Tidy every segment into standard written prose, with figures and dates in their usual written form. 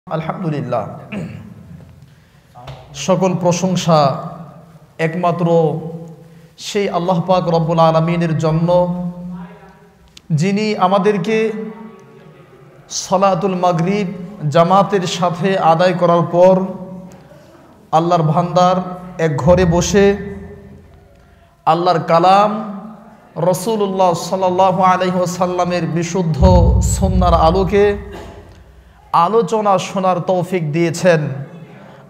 আলহামদুলিল্লাহ, সকল প্রশংসা একমাত্র সেই আল্লাহ পাক রব্বুল আলামিনের জন্য, যিনি আমাদেরকে সালাতুল মাগরিব জামাতের সাথে আদায় করার পর আল্লাহর ভান্ডার এক ঘরে বসে আল্লাহর কালাম রাসূলুল্লাহ সাল্লাল্লাহু আলাইহি ওয়াসাল্লামের বিশুদ্ধ সুন্নাহর আলোকে আলোচনা শোনার তৌফিক দিয়েছেন।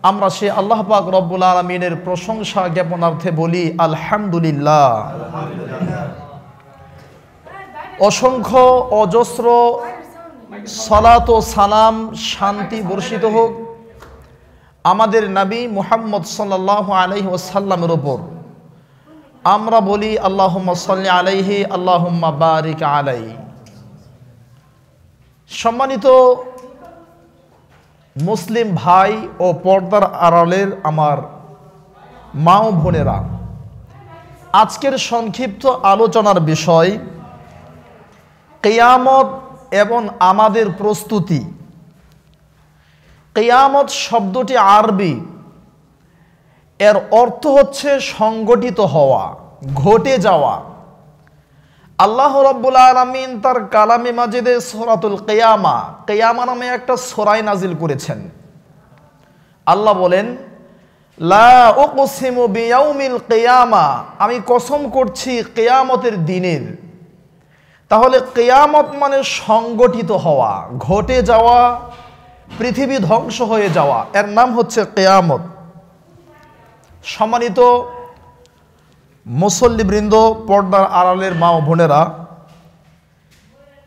আমরা সেই আল্লাহ পাক রব্বুল আলামিনের প্রশংসা জ্ঞাপনার্থে বলি আলহামদুলিল্লাহ। অসংখ্য অজস্র সালাত ও সালাম শান্তি বর্ষিত হোক আমাদের নবী মুহাম্মদ সাল্লাল্লাহু আলাইহি ওয়াসাল্লামের উপর। আমরা বলি আল্লাহুম্মা সাল্লি আলাইহি আল্লাহুম্মা বারিক আলাইহি। সম্মানিত মুসলিম ভাই ও পর্দার আড়ালের আমার মা ও বোনেরা, আজকের সংক্ষিপ্ত আলোচনার বিষয় কিয়ামত এবং আমাদের প্রস্তুতি। কিয়ামত শব্দটি আরবি, এর অর্থ হচ্ছে সংগঠিত হওয়া, ঘটে যাওয়া। আল্লাহ রাব্বুল আলামিন তার কালামে মাজিদে সূরাতুল কিয়ামা নামে একটা সূরা নাজিল করেছেন। আল্লাহ বলেন, লা উকসিমু বিয়াউমিল কিয়ামা, আমি কসম করছি কিয়ামতের দিনের। তাহলে কিয়ামত মানে সংগঠিত হওয়া, ঘটে যাওয়া, পৃথিবী ধ্বংস হয়ে যাওয়া, এর নাম হচ্ছে কিয়ামত। সম্মানিত মুসল্লিবৃন্দ, পর্দার আড়ালের মা ও বোনেরা,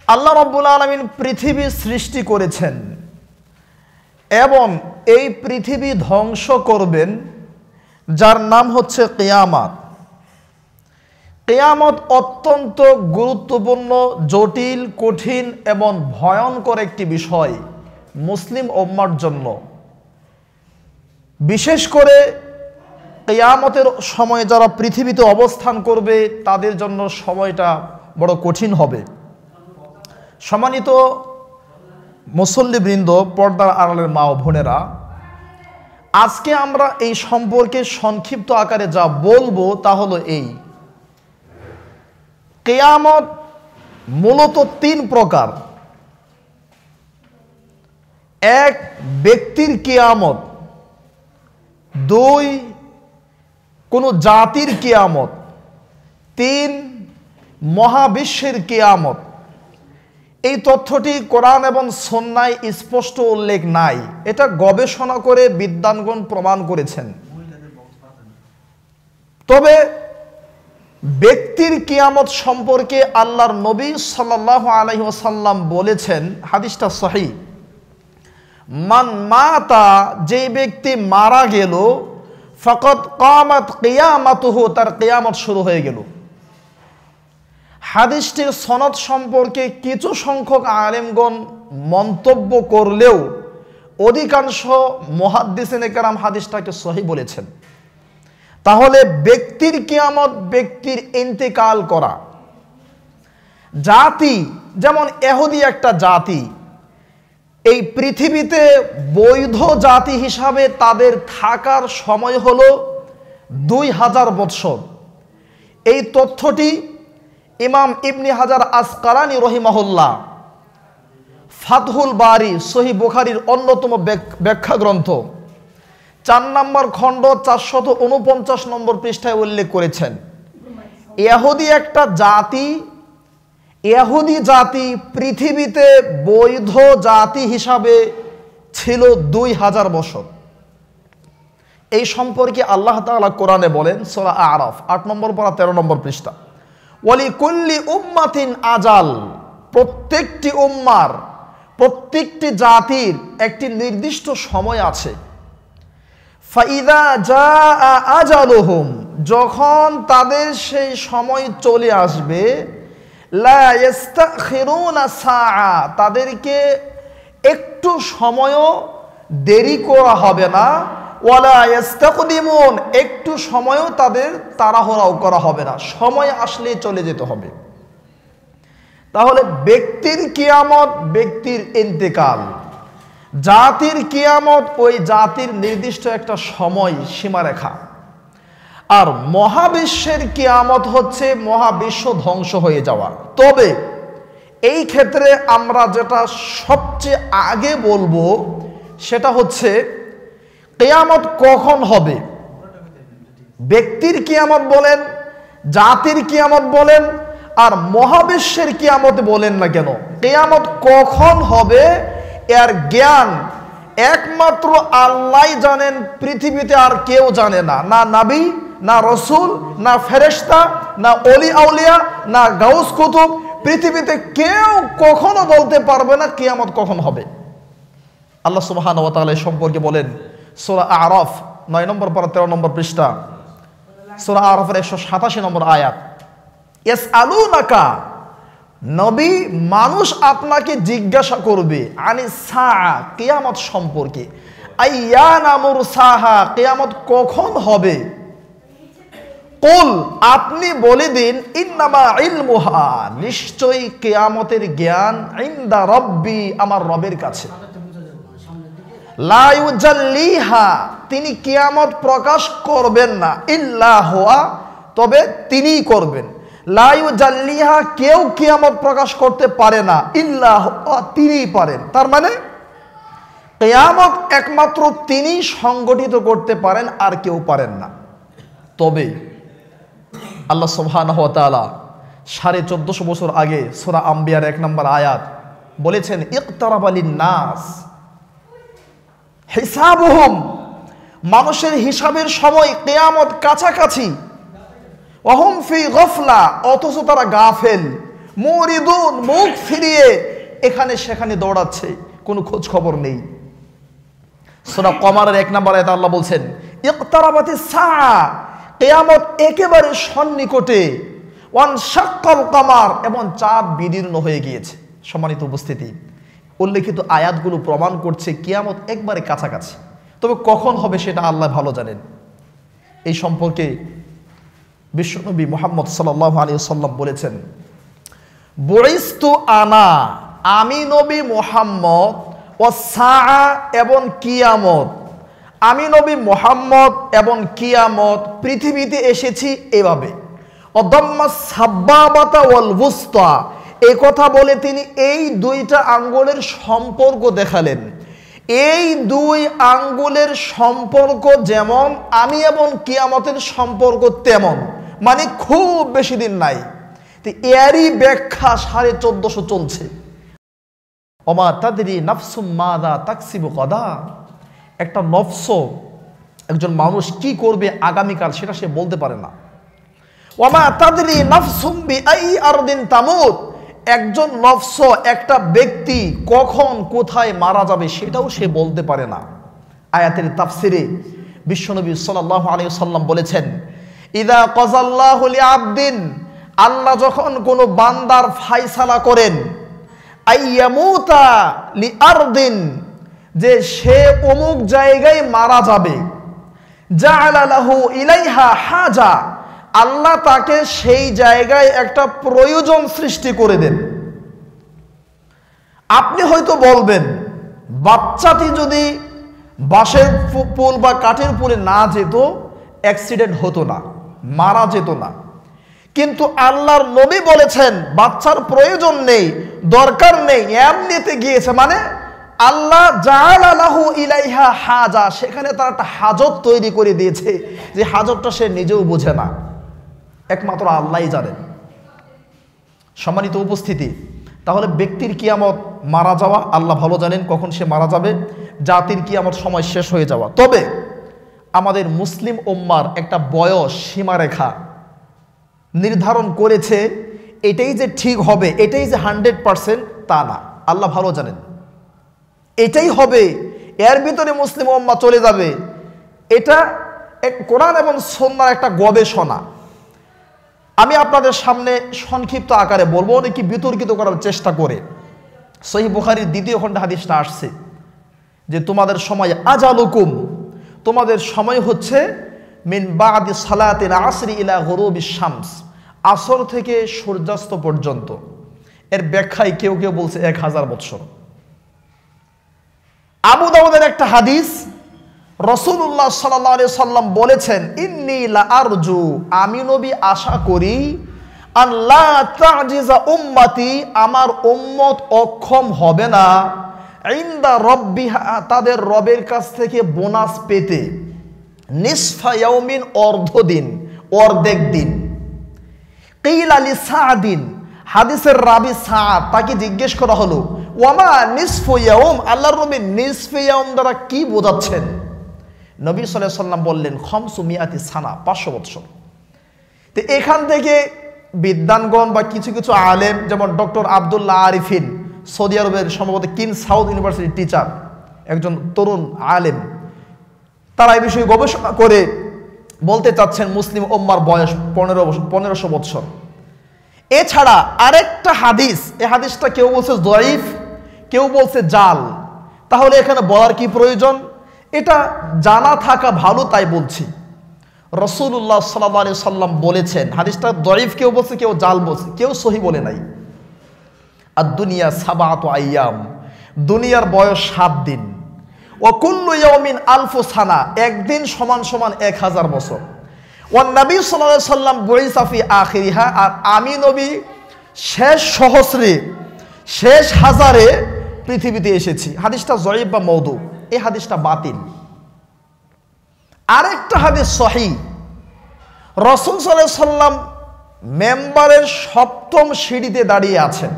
আল্লাহ রাব্বুল আলামিন পৃথিবী সৃষ্টি করেছেন এবং এই পৃথিবী ধ্বংস করবেন, যার নাম হচ্ছে কিয়ামত। কিয়ামত অত্যন্ত গুরুত্বপূর্ণ, জটিল, কঠিন এবং ভয়ঙ্কর একটি বিষয় মুসলিম উম্মার জন্য। বিশেষ করে কিয়ামতের সময় যারা পৃথিবীতে অবস্থান করবে তাদের জন্য সময়টা বড় কঠিন হবে। সম্মানিত মুসল্লিবৃন্দ, পর্দার আড়ালের মা ও বোনেরা, আজকে আমরা এই সম্পর্কে সংক্ষিপ্ত আকারে যা বলবো তা হলো এই: কিয়ামত মূলত তিন প্রকার। এক, ব্যক্তির কিয়ামত। দুই, কোনো জাতির কিয়ামত। তিন, মহাবিশ্বের কিয়ামত। এই তথ্যটি কোরআন এবং সুন্নাহয় স্পষ্ট উল্লেখ নাই, এটা গবেষণা করে বিদ্বানগণ প্রমাণ করেছেন। তবে ব্যক্তির কিয়ামত সম্পর্কে আল্লাহর নবী সাল্লাল্লাহু আলাইহি ওয়াসাল্লাম বলেছেন, হাদিসটা সহিহ, মান মাতা, যে ব্যক্তি মারা গেল, ফাকাদ কামাত কিয়ামাতুহু, তার কিয়ামত শুরু হয়ে গেল। হাদিসটির সনদ সম্পর্কে কিছু সংখ্যক আলেমগণ মন্তব্য করলেও অধিকাংশ মুহাদ্দিসিনে কেরাম হাদিসটাকে সহিহ বলেছেন। তাহলে ব্যক্তির কিয়ামত, ব্যক্তির ইন্তেকাল করা। জাতি, যেমন ইহুদি একটা জাতি, এই পৃথিবীতে বৈধ জাতি হিসাবে তাদের থাকার সময় হলো 2000 বৎসর। এই তথ্যটি ইমাম ইবনে হাজার আসকালানী রহিমাহুল্লাহ ফাতহুল বারি সহিহ বুখারীর অন্যতম ব্যাখ্যা গ্রন্থ 4 নম্বর খণ্ড 449 নম্বর পৃষ্ঠায় উল্লেখ করেছেন। ইহুদি একটা জাতি, ইহুদি জাতি পৃথিবীতে বৈধ জাতি হিসাবে ছিল 2000 বছর। এই সম্পর্কে আল্লাহ তাআলা কোরআনে বলেন, সূরা আরাফ 8 নম্বর পারা 13 নম্বর পৃষ্ঠা, ওয়ালি কুল্লি উম্মাতিন আজাল, প্রত্যেকটি উম্মার, প্রত্যেকটি জাতির একটি নির্দিষ্ট সময় আছে। ফাইদা জাআ আজালুহুম, যখন তাদের সেই সময় চলে আসবে, লা ইস্তাখিরুনা সাআ, তাদেরকে একটু সময়ও দেরি করা হবে না, ওয়ালা ইস্তাকদিমুন, একটু সময়ও তাদের তাড়াহুড়াও করা হবে না, সময় আসলে চলে যেতে হবে। তাহলে ব্যক্তির কিয়ামত, ব্যক্তির ইন্তেকাল। জাতির কিয়ামত ওই জাতির নির্দিষ্ট একটা সময় সীমারেখা, আর মহাবিশ্বের কিয়ামত হচ্ছে মহাবিশ্ব ধ্বংস হয়ে যাওয়া। তবে এই ক্ষেত্রে আমরা যেটা সবচেয়ে আগে বলবো সেটা হচ্ছে কিয়ামত কখন হবে। ব্যক্তির কিয়ামত বলেন, জাতির কিয়ামত বলেন, আর মহাবিশ্বের কিয়ামত বলেন না কেন, কিয়ামত কখন হবে এর জ্ঞান একমাত্র আল্লাহ জানেন, পৃথিবীতে আর কেউ জানে না। না নবী, না রসুল, না ফেরেশতা, না অলি আউলিয়া, না গাউস কুতুব, পৃথিবীতে কেউ কখনো বলতে পারবে না কিয়ামত কখন হবে। আল্লাহ সুবহানাহু ওয়া তাআলা সম্পর্কে বলেন সূরা আরাফ 9 নম্বর পারা 13 নম্বর পৃষ্ঠা, সূরা আরাফের 187 নম্বর আয়াত, ইয়াসআলুনাকা, নবী মানুষ আপনাকে জিজ্ঞাসা করবে আনি সাআ, কিয়ামত সম্পর্কে, আইয়ানা মুরসাহা, কিয়ামত কখন হবে। কুল, আপনি বলে দিন, ইন্নামা ইলমুহা, নিশ্চয়ই কিয়ামতের জ্ঞান, ইনদা রব্বি, আমার রবের কাছে, লা ইউজাল্লিহা, তিনি কিয়ামত প্রকাশ করবেন না, ইল্লা হুয়া, তবে তিনিই করবেন। লা ইউজাল্লিহা, কেউ কিয়ামত প্রকাশ করতে পারে না, ইল্লা হুয়া, তিনিই পারেন। তার মানে কিয়ামত একমাত্র তিনি সংগঠিত করতে পারেন, আর কেউ পারেন না। তবে আল্লাহ সুবহানাহু ওয়া তাআলা 1450 বছর আগে সূরা আম্বিয়ার 1 নম্বর আয়াত বলেছেন, ইকতারাবা লিন-নাস হিসাবুহুম, মানুষের হিসাবের সময়, কিয়ামত কাছাকাছি, ওয়াহুম ফি গফলা, অথচ তারা গাফেল, মুরিদুন, মুখ ফিরিয়ে এখানে সেখানে দৌড়াচ্ছে, কোনো খোঁজ খবর নেই। সূরা কমারের 1 নম্বর আয়াতে আল্লাহ বলছেন, ইকতারাবাতিস সাআ, কিয়ামত একেবারে সন্নিকটে, ওয়ান শাক্কাল কামার, এবং চাঁদ বিদীর্ণ হয়ে গিয়েছে। সম্মানিত উপস্থিতি, উল্লেখিত আয়াতগুলো প্রমাণ করছে কিয়ামত একবারে কাছাকাছি। তবে কখন হবে সেটা আল্লাহ ভালো জানেন। এই সম্পর্কে বিশ্বনবী মুহাম্মদ সাল্লাল্লাহু আলাইহি ওয়াসাল্লাম বলেছেন, বুইস্তু আনা, আমি নবী মুহাম্মদ, ওয়াস সাআ, এবং কিয়ামত, আমি নবী মুহাম্মদ এবং কিয়ামত পৃথিবীতে এসেছি এভাবে। অদম্মা সাব্বাবাতা ওয়াল বুস্তা, এই কথা বলে তিনি এই দুইটা আঙ্গুলের সম্পর্ক দেখালেন। এই দুই আঙ্গুলের সম্পর্ক যেমন, আমি এবং কিয়ামতের সম্পর্ক তেমন, মানে খুব বেশি দিন নাই। তো এরই ব্যাখ্যা 1450 চলছে। ওমা তাদরি নাফসুম মাযা তাকসিবু গাদা, একটা নফস, একজন মানুষ কি করবে আগামীকাল সেটা সে বলতে পারে না। ওমা তাদরি নাফসুম বিআই আরদিন তামুত, একজন নফস, একটা ব্যক্তি কখন কোথায় মারা যাবে সেটাও সে বলতে পারে না। আয়াতের তাফসিরে বিশ্বনবী সাল্লাল্লাহু আলাইহি ওয়াসাল্লাম বলেছেন, ইদা কাযাল্লাহু লিআবদিন, আল্লাহ যখন কোনো বান্দার ফায়সালা করেন, আইয়ামুতা লিআরদিন, যে সে অমুক জায়গায় মারা যাবে, জাআলা লাহু ইলাইহা হাজা, আল্লাহ তাকে সেই জায়গায় একটা প্রয়োজন সৃষ্টি করে দেন। আপনি হয়তো বলবেন, বাচ্চাটি যদি বাঁশের পুল বা কাঠের পুলে না যেত, অ্যাক্সিডেন্ট হতো না, মারা যেত না। কিন্তু আল্লাহর নবী বলেছেন বাচ্চার প্রয়োজন নেই, দরকার নেই, এমনিতে গিয়েছে, মানে আল্লাহ জাআলা লাহু ইলাইহা হাজা, সেখানে তার একটা হাজত তৈরি করে দিয়েছে, যে হাজতটা সে নিজেও বোঝে না, একমাত্র আল্লাহই জানেন। সম্মানিত উপস্থিতি, তাহলে ব্যক্তির কিয়ামত, মারা যাওয়া, আল্লাহ ভালো জানেন কখন সে মারা যাবে। জাতির কিয়ামত, সময় শেষ হয়ে যাওয়া। তবে আমাদের মুসলিম উম্মার একটা বয়স সীমারেখা নির্ধারণ করেছে, এটাই যে ঠিক হবে, এটাই যে 100% তা না, আল্লাহ ভালো জানেন এটাই হবে, এর ভিতরে মুসলিম উম্মাহ চলে যাবে। এটা কোরআন এবং সুন্নাহর একটা গবেষণা। আমি আপনাদের সামনে সংক্ষিপ্ত আকারে বলবো, অনেকে বিতর্কিত করার চেষ্টা করে। সহিহ বুখারীর 2য় খণ্ডে হাদিসটা আসছে যে তোমাদের সময় আজালুকুম, তোমাদের সময় হচ্ছে মিন বাদি সালাতিল আসরি ইলা গুরুবিশ শামস, আসর থেকে সূর্যাস্ত পর্যন্ত। এর ব্যাখ্যায় কেউ কেউ বলছে 1000 বৎসর। আবু দাউদের একটা হাদিস, রাসূলুল্লাহ সাল্লাল্লাহু আলাইহি সাল্লাম বলেছেন, ইন্নী লা আরজু, আমি নবী আশা করি, আল্লাহ তাজিজা উম্মতি, আমার উম্মত অক্ষম হবে না, ইনদা রব্বিহা, তাদের রবের কাছ থেকে বোনাস পেতে, নিসফা ইয়াউমিন, অর্ধদিন, অর্ধেক দিন। কিল আলি সাদিন, হাদিসের রাবি সাদ, তাকে জিজ্ঞেস করা হলো, ওয়ামা নিসফু ইয়াউম, আল্লাহর নবী নিসফু ইয়াউম দ্বারা কি বোঝাচ্ছেন? নবী সাল্লাল্লাহু আলাইহি সাল্লাম বললেন, খামসু মিয়াতি সানা, 500 বছর। তো এখান থেকে বিদ্বানগণ বা কিছু কিছু আলেম, যেমন ডক্টর আব্দুল্লাহ আরিফিন, সৌদি আরবের সম্ভবত কিং সাউথ ইউনিভার্সিটির টিচার, একজন তরুণ আলেম, তারা এই বিষয়ে গবেষণা করে বলতে চাচ্ছেন মুসলিম উম্মার বয়স 1500 বছর। এছাড়া আরেকটা হাদিস, এই হাদিসটা কেউ বলছে যঈফ, কেউ বলছে জাল। তাহলে এখানে বলার কি প্রয়োজন? এটা জানা থাকা ভালো, তাই বলছি। রাসূলুল্লাহ সাল্লাল্লাহু আলাইহি সাল্লাম বলেছেন, হাদিসটা যঈফ কেউ বলছে, কেউ জাল বলছে, কেউ সহি বলে নাই। আর দুনিয়া সাবাতু আইয়াম, দুনিয়ার বয়স 7 দিন। ও কুল্লু ইয়াউমিন আলফু সানা, একদিন সমান সমান 1000 বছর। ওয়ান নবী সাল্লাল্লাহু আলাইহি সাল্লাম বুইসা ফি আখিরিহা, আর আমি নবী শেষ সহস্রে, শেষ হাজারে পৃথিবীতে এসেছি। হাদিসটা যঈফ বা মওদু, এই হাদিসটা বাতিল। আরেকটা হাদিস সহিহ, রাসূল সাল্লাল্লাহু আলাইহি সাল্লাম মেম্বারের 7ম সিঁড়িতে দাঁড়িয়ে আছেন।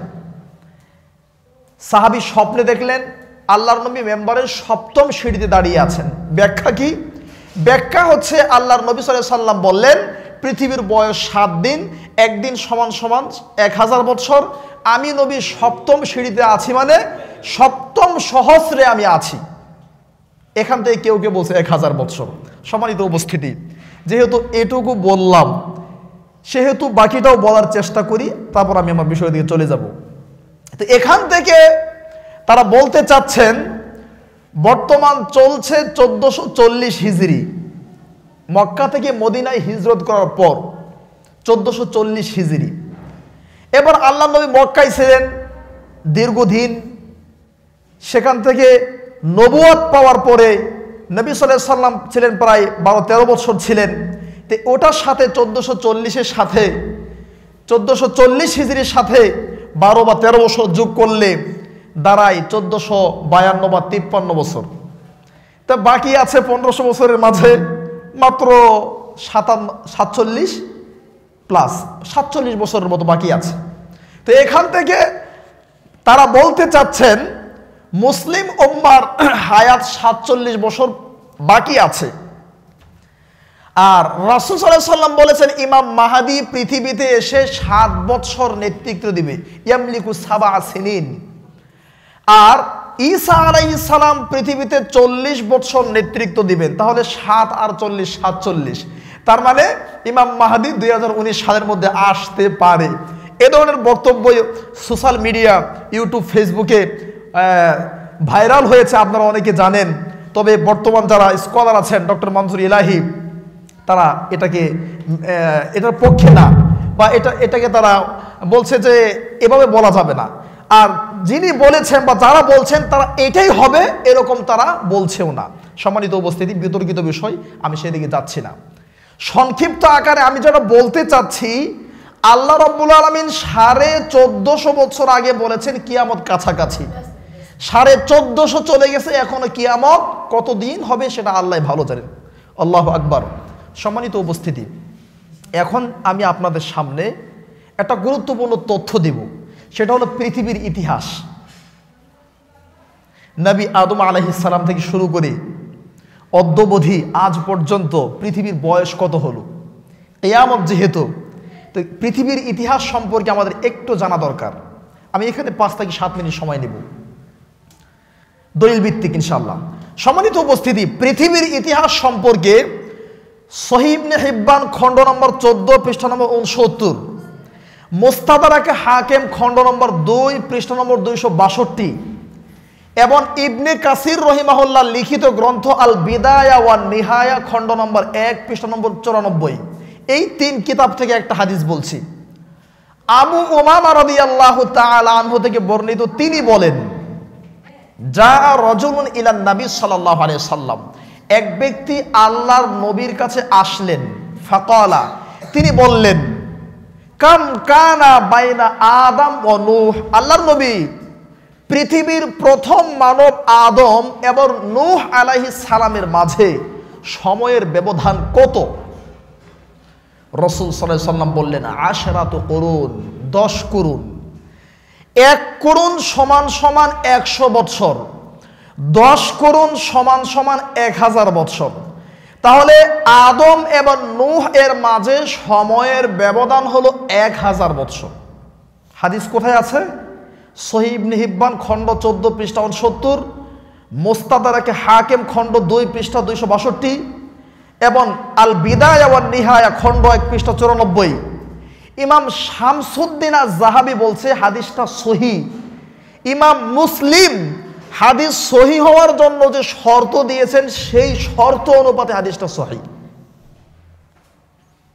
সাহাবী স্বপ্নে দেখলেন আল্লাহর নবী মেম্বারের 7ম সিঁড়িতে দাঁড়িয়ে আছেন। ব্যাখ্যা কি? ব্যাখ্যা হচ্ছে, আল্লাহর নবী সাল্লাল্লাহু আলাইহি সাল্লাম বললেন, পৃথিবীর বয়স 7 দিন, একদিন সমান সমান 1000 বছর। আমি নবী 7ম সিঁড়িতে আছি, মানে 7ম সহস্রে আমি আছি। এখান থেকে কেউ কেউ বলছে 1000 বছর। সম্মানিত উপস্থিতি, যেহেতু এটুকু বললাম, সেহেতু বাকিটাও বলার চেষ্টা করি, তারপর আমি আমার বিষয়ের দিকে চলে যাব। তো এখান থেকে তারা বলতে চাচ্ছেন, বর্তমান চলছে 1440 হিজরি, মক্কা থেকে মদিনায় হিজরত করার পর 1440 হিজরি। এবার আল্লাহ নবী মক্কায় ছিলেন দীর্ঘদিন, সেখান থেকে নবুয়ত পাওয়ার পরে নবী সাল্লাল্লাহু আলাইহি সাল্লাম ছিলেন প্রায় 12-13 বছর ছিলেন। তো ওটার সাথে 1440-এর সাথে, 1440 হিজরির সাথে 12 বা 13 বছর যোগ করলে দাঁড়ায় 1452 বা 53 বছর। তা বাকি আছে 1500 বছরের মাঝে মাত্র 47 প্লাস 47 বছরের মতো বাকি আছে। তো এখান থেকে তারা বলতে চাচ্ছেন মুসলিম উম্মার হায়াত 47 বছর বাকি আছে। আর রাসূল সাল্লাল্লাহু আলাইহি সাল্লাম বলেছেন, ইমাম মাহদী পৃথিবীতে এসে 7 বছর নেতৃত্ব দিবে, ইয়ামলিকু 7 সিনিন। আর ঈসা আলাইহিস সালাম পৃথিবীতে 40 বছর নেতৃত্ব দিবেন। তাহলে 7 আর 40 47, তার মানে ইমাম মাহদী 2019 সালের মধ্যে আসতে পারে। এ ধরনের বক্তব্য সোশ্যাল মিডিয়া, ইউটিউব, ফেসবুকে ভাইরাল হয়েছে, আপনারা অনেকে জানেন। তবে বর্তমান যারা স্কলার আছেন, ডক্টর মনসুর ইলাহি, তারা এটার পক্ষে না, বা এটাকে তারা বলছে যে এভাবে বলা যাবে না। আর যিনি বলেছেন বা যারা বলছেন তারা এটাই হবে এরকম তারা বলছেও না। সম্মানিত উপস্থিতি, বিতর্কিত বিষয়, আমি সেদিকে যাচ্ছি না। সংক্ষিপ্ত আকারে আমি যেটা বলতে চাচ্ছি, আল্লাহ রাব্বুল আলামিন 1450 বছর আগে বলেছেন কিয়ামত কাছাকাছি। 1450 চলে গেছে, এখনো কিয়ামত কতদিন হবে সেটা আল্লাহ ভালো জানেন। আল্লাহু আকবার। সম্মানিত উপস্থিতি, এখন আমি আপনাদের সামনে একটা গুরুত্বপূর্ণ তথ্য দিব, সেটা হলো পৃথিবীর ইতিহাস। নবী আদম আলাইহিস সালাম থেকে শুরু করে অদ্যাবধি আজ পর্যন্ত পৃথিবীর বয়স কত হলো, কিয়ামত যেহেতু, তো পৃথিবীর ইতিহাস সম্পর্কে আমাদের একটু জানা দরকার। আমি এখানে 5 থেকে 7 মিনিট সময় নেব, দলিল ভিত্তিক ইনশাআল্লাহ। সম্মানিত উপস্থিতি, পৃথিবীর ইতিহাস সম্পর্কে সহিহ ইবনে হিব্বান খণ্ড নম্বর 14 পৃষ্ঠা নম্বর 69, মুস্তাদরাকে হাকিম খণ্ড নম্বর 2 পৃষ্ঠা নম্বর 262 এবং ইবনে কাসির রহিমাহুল্লাহ লিখিত গ্রন্থ আল বিদায়া ওয়ান নিহায়া খণ্ড নম্বর 1 পৃষ্ঠা নম্বর 94, এই 3 কিতাব থেকে একটা হাদিস বলছি। আবু উমামা রাদিয়াল্লাহু তাআলা আনহু থেকে বর্ণিত, তিনি বলেন, যা রাজুলুন ইলান নবী সাল্লাল্লাহু আলাইহি সাল্লাম, এক ব্যক্তি আল্লাহর নবীর কাছে আসলেন। ফাকালা, তিনি বললেন, কাম কানা বাইনা আদম ও নূহ, আল্লাহর নবী, পৃথিবীর প্রথম মানব আদম এবং নূহ আলাইহিস সালামের মাঝে সময়ের ব্যবধান কত? রাসূল সাল্লাল্লাহু আলাইহি সাল্লাম বললেন, আশরাতু কুরুন, 10 কুরুন। 1 কুরুন সমান সমান 100 বছর, 10 কুরুন সমান সমান 1000 বছর। তাহলে আদম এবং নূহ এর মাঝে সময়ের ব্যবধান হলো 1000 বছর। হাদিস কোথায় আছে? সহিহ ইবনে হিব্বান খণ্ড 14 পৃষ্ঠা 69, মুস্তাদরাকে হাকিম খণ্ড 2 পৃষ্ঠা 262 এবং আল বিদায়া ওয়ান নিহায়া খণ্ড 1 পৃষ্ঠা 94। ইমাম শামসুদ্দিন আজ-জাহাবি বলছে হাদিসটা সহিহ। ইমাম মুসলিম হাদিস সহিহ হওয়ার জন্য যে শর্ত দিয়েছেন সেই শর্ত অনুপাতে হাদিসটা সহিহ।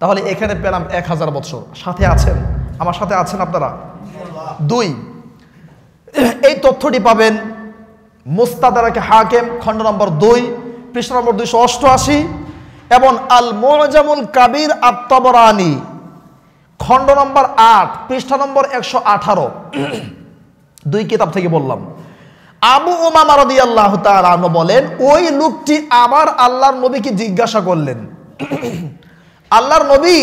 তাহলে এখানে পেলাম 1000 বছর। সাথে আছেন, আমার সাথে আছেন আপনারা? 2, এই তথ্যটি পাবেন মুস্তাদরাকে হাকিম খণ্ড নম্বর 2 পৃষ্ঠা নম্বর 288 এবং আল মুআজামুল কাবীর আত-তাবরানী খণ্ড নম্বর 8 পৃষ্ঠা নম্বর 118। 2 কিতাব থেকে বললাম। আবু উমামা রাদিয়াল্লাহু তাআলা আনহু বলেন, ওই লোকটি আবার আল্লাহর নবীকে জিজ্ঞাসা করলেন, আল্লাহর নবী,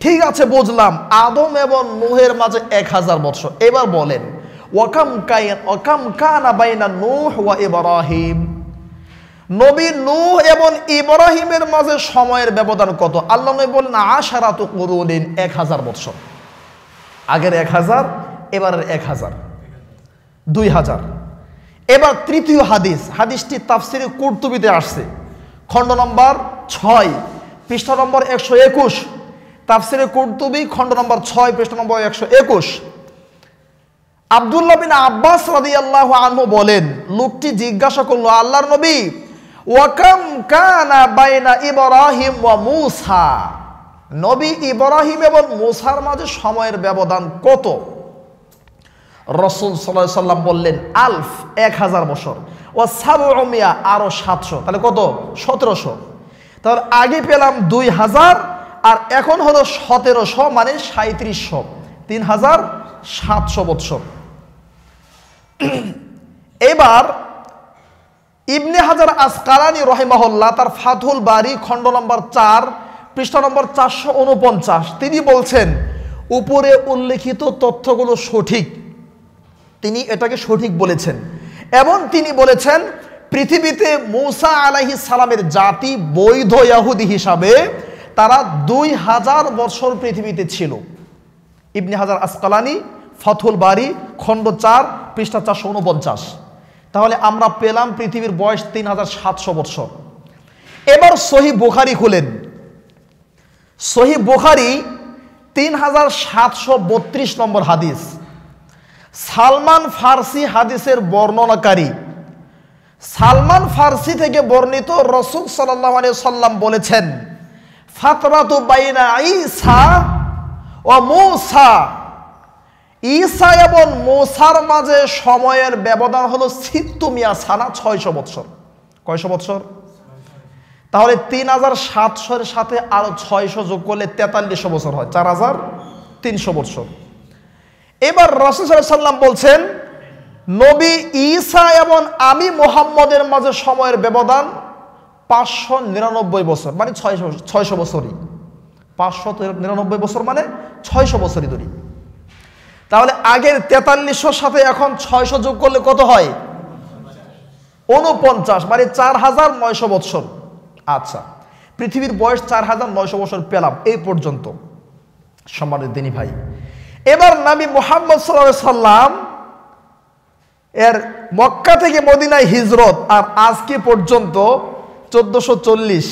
ঠিক আছে বুঝলাম আদম এবং নূহের মাঝে 1000 বছর, এবার বলেন ওয়াকাম কানা বাইনা নূহ ওয়া ইব্রাহিম, নবী নূহ এবং ইব্রাহিমের মাঝে সময়ের ব্যবধান কত? আল্লাহ নবী বললেন, আশরাতু কুরুনিন, 1000 বছর। আগের 1000, এবারের 1000, 2000। এবার তৃতীয় হাদিস, হাদিসটি তাফসিরে কুরতুবিতে আসছে খণ্ড নম্বর 6 পৃষ্ঠা নম্বর 121, তাফসিরে কুরতুবি খণ্ড নম্বর 6 পৃষ্ঠা নম্বর 121। আব্দুল্লাহ বিন আব্বাস রাদিয়াল্লাহু আনহু বলেন, লোকটি জিজ্ঞাসা করলো, আল্লাহর নবী, ওয়াকাম কানা বাইনা ইব্রাহিম ওয়া মূসা, নবী ইব্রাহিম এবং মূসার মাঝে সময়ের ব্যবধান কত? রাসূল সাল্লাল্লাহু আলাইহি সাল্লাম বললেন, আলফ, 1000 বছর, ওয়া সাবউমিয়া, আরো 700, তাহলে কত? 1700। তাহলে আগে পেলাম 2000 আর এখন হলো 1700 মানে 3700, 3700 বছর। এবার ইবনে হাজার আসকালানী রাহিমাহুল্লাহ তার ফাথুল বারী খণ্ড নম্বর 4 পৃষ্ঠা নম্বর 449 তিনি বলছেন, উপরে উল্লেখিত তথ্যগুলো সঠিক, তিনি এটাকে সঠিক বলেছেন এবং তিনি বলেছেন পৃথিবীতে মূসা আলাইহিস সালামের জাতি বৈধ ইহুদি হিসাবে তারা 2000 বছর পৃথিবীতে ছিল। ইবনে হাজার আসকালানী ফাথুল বারী খণ্ড 4 পৃষ্ঠা 449। তাহলে আমরা পেলাম পৃথিবীর বয়স 3700 বছর। এবার সহিহ বুখারী খুলেন, সহিহ বুখারী 3732 নম্বর হাদিস। সালমান ফার্সি হাদিসের বর্ণনাকারী। সালমান ফার্সি থেকে বর্ণিত, রাসূল সাল্লাল্লাহু আলাইহি সাল্লাম বলেছেন, ফাতরাতু বাইনা ঈসা ওয়া মূসা, ঈসা এবং মূসার মাঝে সময়ের ব্যবধান হলো 600 সানা, 600 বছর। কয়শো বছর? তাহলে 3700 এর সাথে আরো 600 যোগ করলে 4300 বছর হয়, 4300 বছর। এবার রাসূল সাল্লাল্লাহু আলাইহি সাল্লাম বলছেন, নবী ঈসা এবং আমি মুহাম্মদের মাঝে সময়ের ব্যবধান 599 বছর, মানে 600 বছরই। 599 বছর মানে 600 বছরই ধরি। তাহলে আগের 4300 সাথে এখন 600 যোগ করলে কত হয়? 49, মানে 4900 বছর। আচ্ছা, পৃথিবীর বয়স 4900 বছর পেলাম এই পর্যন্ত। সম্মানিত দিনী ভাই, এবার নবী মুহাম্মদ সাল্লাল্লাহু আলাইহি সাল্লাম এর মক্কা থেকে মদিনায় হিজরত আর আজকে পর্যন্ত 1440,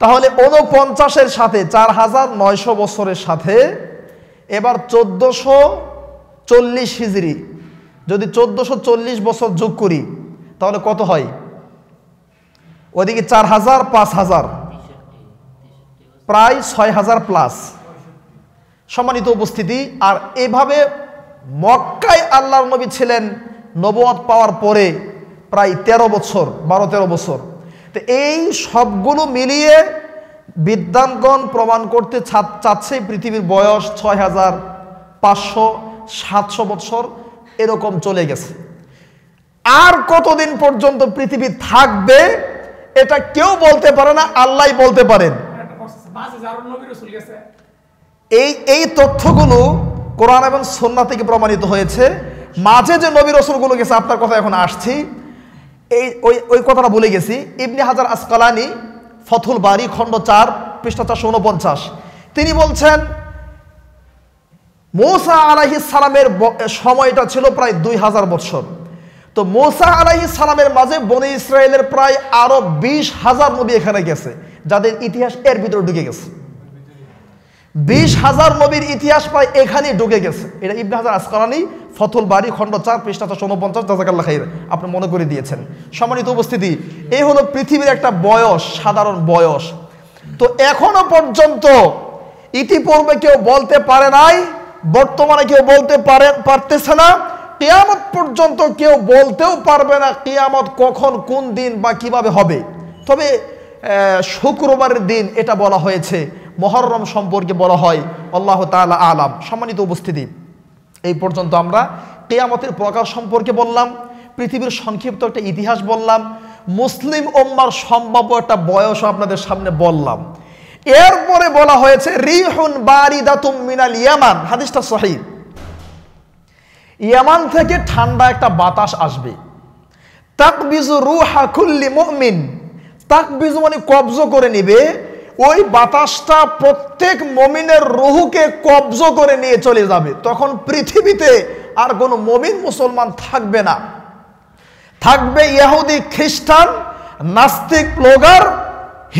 তাহলে 49-এর সাথে 4900 বছরের সাথে এবার 1440 হিজরি, যদি 1440 বছর যোগ করি তাহলে কত হয়? ওদিকে 4000, 5000, প্রায় 6000 প্লাস। সম্মানিত উপস্থিতি, আর এভাবে মক্কায় আল্লাহর নবী ছিলেন নবুয়ত পাওয়ার পরে প্রায় 13 বছর, 12-13 বছর। তো এই সবগুলো মিলিয়ে বিদ্বানগণ প্রমাণ করতে চাচ্ছে পৃথিবীর বয়স 6500-700 বছর এরকম চলে গেছে। আর কতদিন পর্যন্ত পৃথিবী থাকবে এটা কেউ বলতে পারে না, আল্লাহই বলতে পারেন। এই তথ্যগুলো কোরআন এবং সুন্নাহ থেকে প্রমাণিত হয়েছে। মাঝে যে নবী রাসূলগুলো গেছে, আপনার কথা এখন আসছি, ওই কথাটা ভুলে গেছি। ইবনে হাজার আসকালানি ফথুল বারী খণ্ড 4 পৃষ্ঠা 449 তিনি বলছেন মূসা আলাইহিস সালামের সময়টা ছিল প্রায় 2000 বছর। তো মূসা আলাইহিস সালামের মাঝে বনি ইসরায়েলের প্রায় আরো 20,000 নবী এখানে গেছে, যাদের ইতিহাস এর ভিতরে ঢুকে গেছে। 20,000 নবীর ইতিহাস প্রায় এখানে ঢুকে গেছে। এটা ইবনে হাজার আসকালানি ফথুল বারী খণ্ড 4 পৃষ্ঠা 449, জাযাকাল্লাহ খাইর, আপনি মনে করে দিয়েছেন। সম্মানিত উপস্থিতি, এই হলো পৃথিবীর একটা বয়স, সাধারণ বয়স। তো এখনো পর্যন্ত ইতিপূর্বে কেউ বলতে পারে নাই, বর্তমানে কেউ বলতে পারতেছে না, কিয়ামত পর্যন্ত কেউ বলতেও পারবে না কিয়ামত কখন, কোন দিন বা কিভাবে হবে। তবে শুক্রবারের দিন এটা বলা হয়েছে, মুহররম সম্পর্কে বলা হয়, আল্লাহু তাআলা আলাম। সম্মানিত উপস্থিতি, এই পর্যন্ত আমরা কিয়ামতের প্রকাশ সম্পর্কে বললাম, পৃথিবীর সংক্ষিপ্ত একটা ইতিহাস বললাম, মুসলিম উম্মার সম্ভাব্য একটা বয়স আপনাদের সামনে বললাম। এরপরে বলা হয়েছে রিহুন বারিদাতুম মিনাল ইয়ামান, হাদিসটা সহিহ। ইয়ামান থেকে ঠান্ডা একটা বাতাস আসবে, তাকবিজু রুহা কুল্লি মুমিন, তাকবিজু মানে কবজ করে নেবে, ওই বাতাসটা প্রত্যেক মুমিনের রুহকে কবজ করে নিয়ে চলে যাবে। তখন পৃথিবীতে আর কোনো মুমিন মুসলমান থাকবে না, থাকবে ইহুদি, খ্রিস্টান, নাস্তিক, ব্লগার,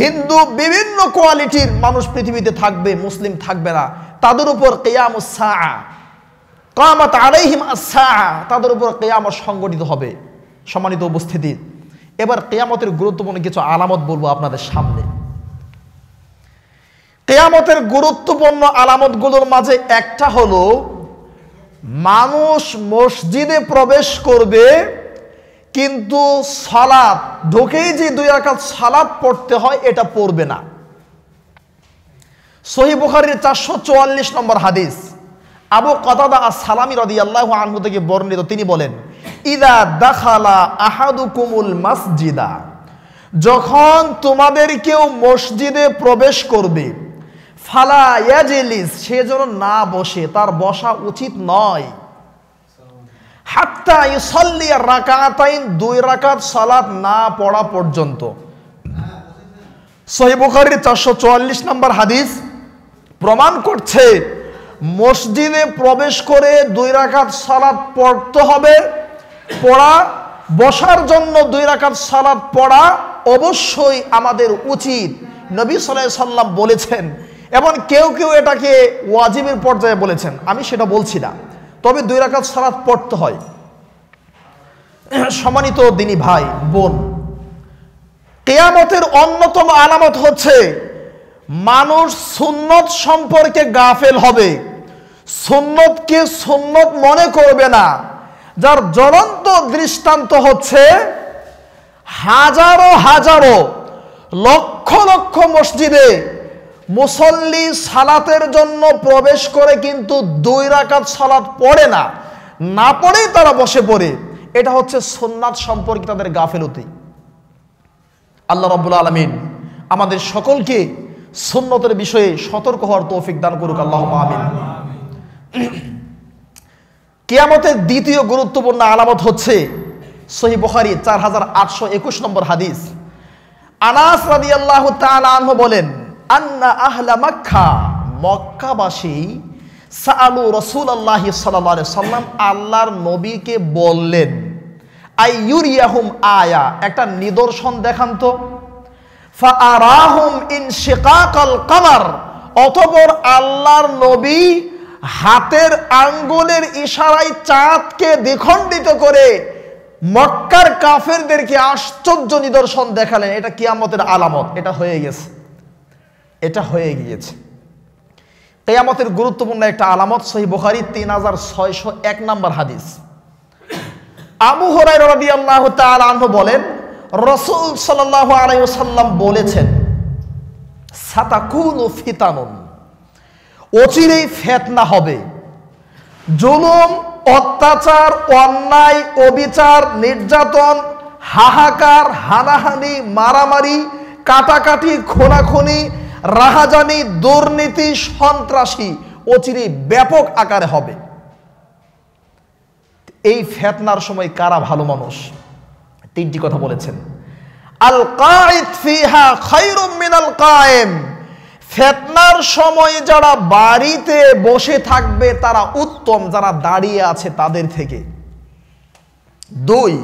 হিন্দু, বিভিন্ন কোয়ালিটির মানুষ পৃথিবীতে থাকবে, মুসলিম থাকবে না। তাদের উপর কিয়ামুস সাআ, কামাত আলাইহিম আস-সাআ, তাদের উপর কিয়ামত সংগঠিত হবে। সম্মানিত উপস্থিতি, এবার কিয়ামতের গুরুত্বপূর্ণ কিছু আলামত বলবো আপনাদের সামনে। কিয়ামতের গুরুত্বপূর্ণ আলামতগুলোর মাঝে একটা হলো, মানুষ মসজিদে প্রবেশ করবে কিন্তু সালাত ঢুকেই যে 2 রাকাত সালাত পড়তে হয় এটা পড়বে না। সহিহ বুখারীর 444 নম্বর হাদিস, আবু কাতাদা আস-সালামী রাদিয়াল্লাহু আনহু থেকে বর্ণিত, তিনি বলেন, ইদা দাখালা আহাদুকুমুল মাসজিদা, যখন তোমাদের কেউ মসজিদে প্রবেশ করবে, ফালা ইয়াজলিস, সে যেন না বসে, তার বসা উচিত নয়, হাত্তা ইউসাল্লি রাকাতাইন, 2 রাকাত সালাত না পড়া পর্যন্ত। সহিহ বুখারীর 444 নম্বর হাদিস প্রমাণ করছে মসজিদে প্রবেশ করে 2 রাকাত সালাত পড়তে হবে, পড়া, বসার জন্য 2 রাকাত সালাত পড়া অবশ্যই আমাদের উচিত, নবী সাল্লাল্লাহু আলাইহি সাল্লাম বলেছেন। এবং কেউ কেউ এটাকে ওয়াজিবের পর্যায়ে বলেছেন, আমি সেটা বলছি না, তবে 2 রাকাত সালাত পড়তে হয়। সম্মানিত দিনী ভাই বোন, কিয়ামতের অন্যতম আলামত হচ্ছে মানুষ সুন্নত সম্পর্কে গাফেল হবে, সুন্নতকে সুন্নত মনে করবে না। যার জ্বলন্ত দৃষ্টান্ত হচ্ছে হাজারো হাজারো, লক্ষ লক্ষ মসজিদে মুসল্লি সালাতের জন্য প্রবেশ করে কিন্তু 2 রাকাত সালাত পড়ে না, না পড়েই তারা বসে পড়ে। এটা হচ্ছে সুন্নাত সম্পর্কে তাদের গাফেলতি। আল্লাহ রাব্বুল আলামিন আমাদের সকলকে সুন্নতের বিষয়ে সতর্ক হওয়ার তৌফিক দান করুক, আল্লাহুম্মা আমিন। কিয়ামতের দ্বিতীয় গুরুত্বপূর্ণ আলামত হচ্ছে সহিহ বুখারী 4821 নম্বর হাদিস, আনাস রাদিয়াল্লাহু তাআলা আনহু বলেন, আন্না আহলা মক্কা, মক্কাবাসী, সাআলু রাসূলুল্লাহি সাল্লাল্লাহু আলাইহি সাল্লাম, আল্লাহর নবীকে বললেন, আইয়ুরিয়াহুম আয়া, একটা নিদর্শন দেখান তো। ফাআরাহুম ইনশিকাকাল কমার, অতঃপর আল্লাহর নবী হাতের আঙ্গুলের ইশারায় চাঁদকে দ্বিখণ্ডিত করে মক্কার কাফেরদেরকে আশ্চর্য নিদর্শন দেখালেন। এটা কিয়ামতের আলামত, এটা হয়ে গেছে, এটা হয়ে গিয়েছে। কিয়ামতের গুরুত্বপূর্ণ একটা আলামত, সহিহ বুখারী 3601 নম্বর হাদিস, আবু হুরায়রা রাদিয়াল্লাহু তাআলা আনহু বলেন, রাসূল সাল্লাল্লাহু আলাইহি ওয়াসাল্লাম বলেছেন, সাতাকুনু ফিতানুন, অচিরেই ফিতনা হবে। জুলুম, অত্যাচার, অন্যায়, অবিচার, নির্যাতন, হাহাকার, হানাহানি, মারামারি, কাটাকাটি, খুনাখুনি, রাহাজানি, দুর্নীতি, সন্ত্রাসী অচিরেই ব্যাপক আকারে হবে। এই ফিতনার সময় কারা ভালো মানুষ? তিনটি কথা বলেছেন। আল কাঈদ ফিহা খায়রুম মিনাল কায়েম, ফিতনার সময় যারা বাড়িতে বসে থাকবে তারা উত্তম যারা দাঁড়িয়ে আছে তাদের থেকে। দুই,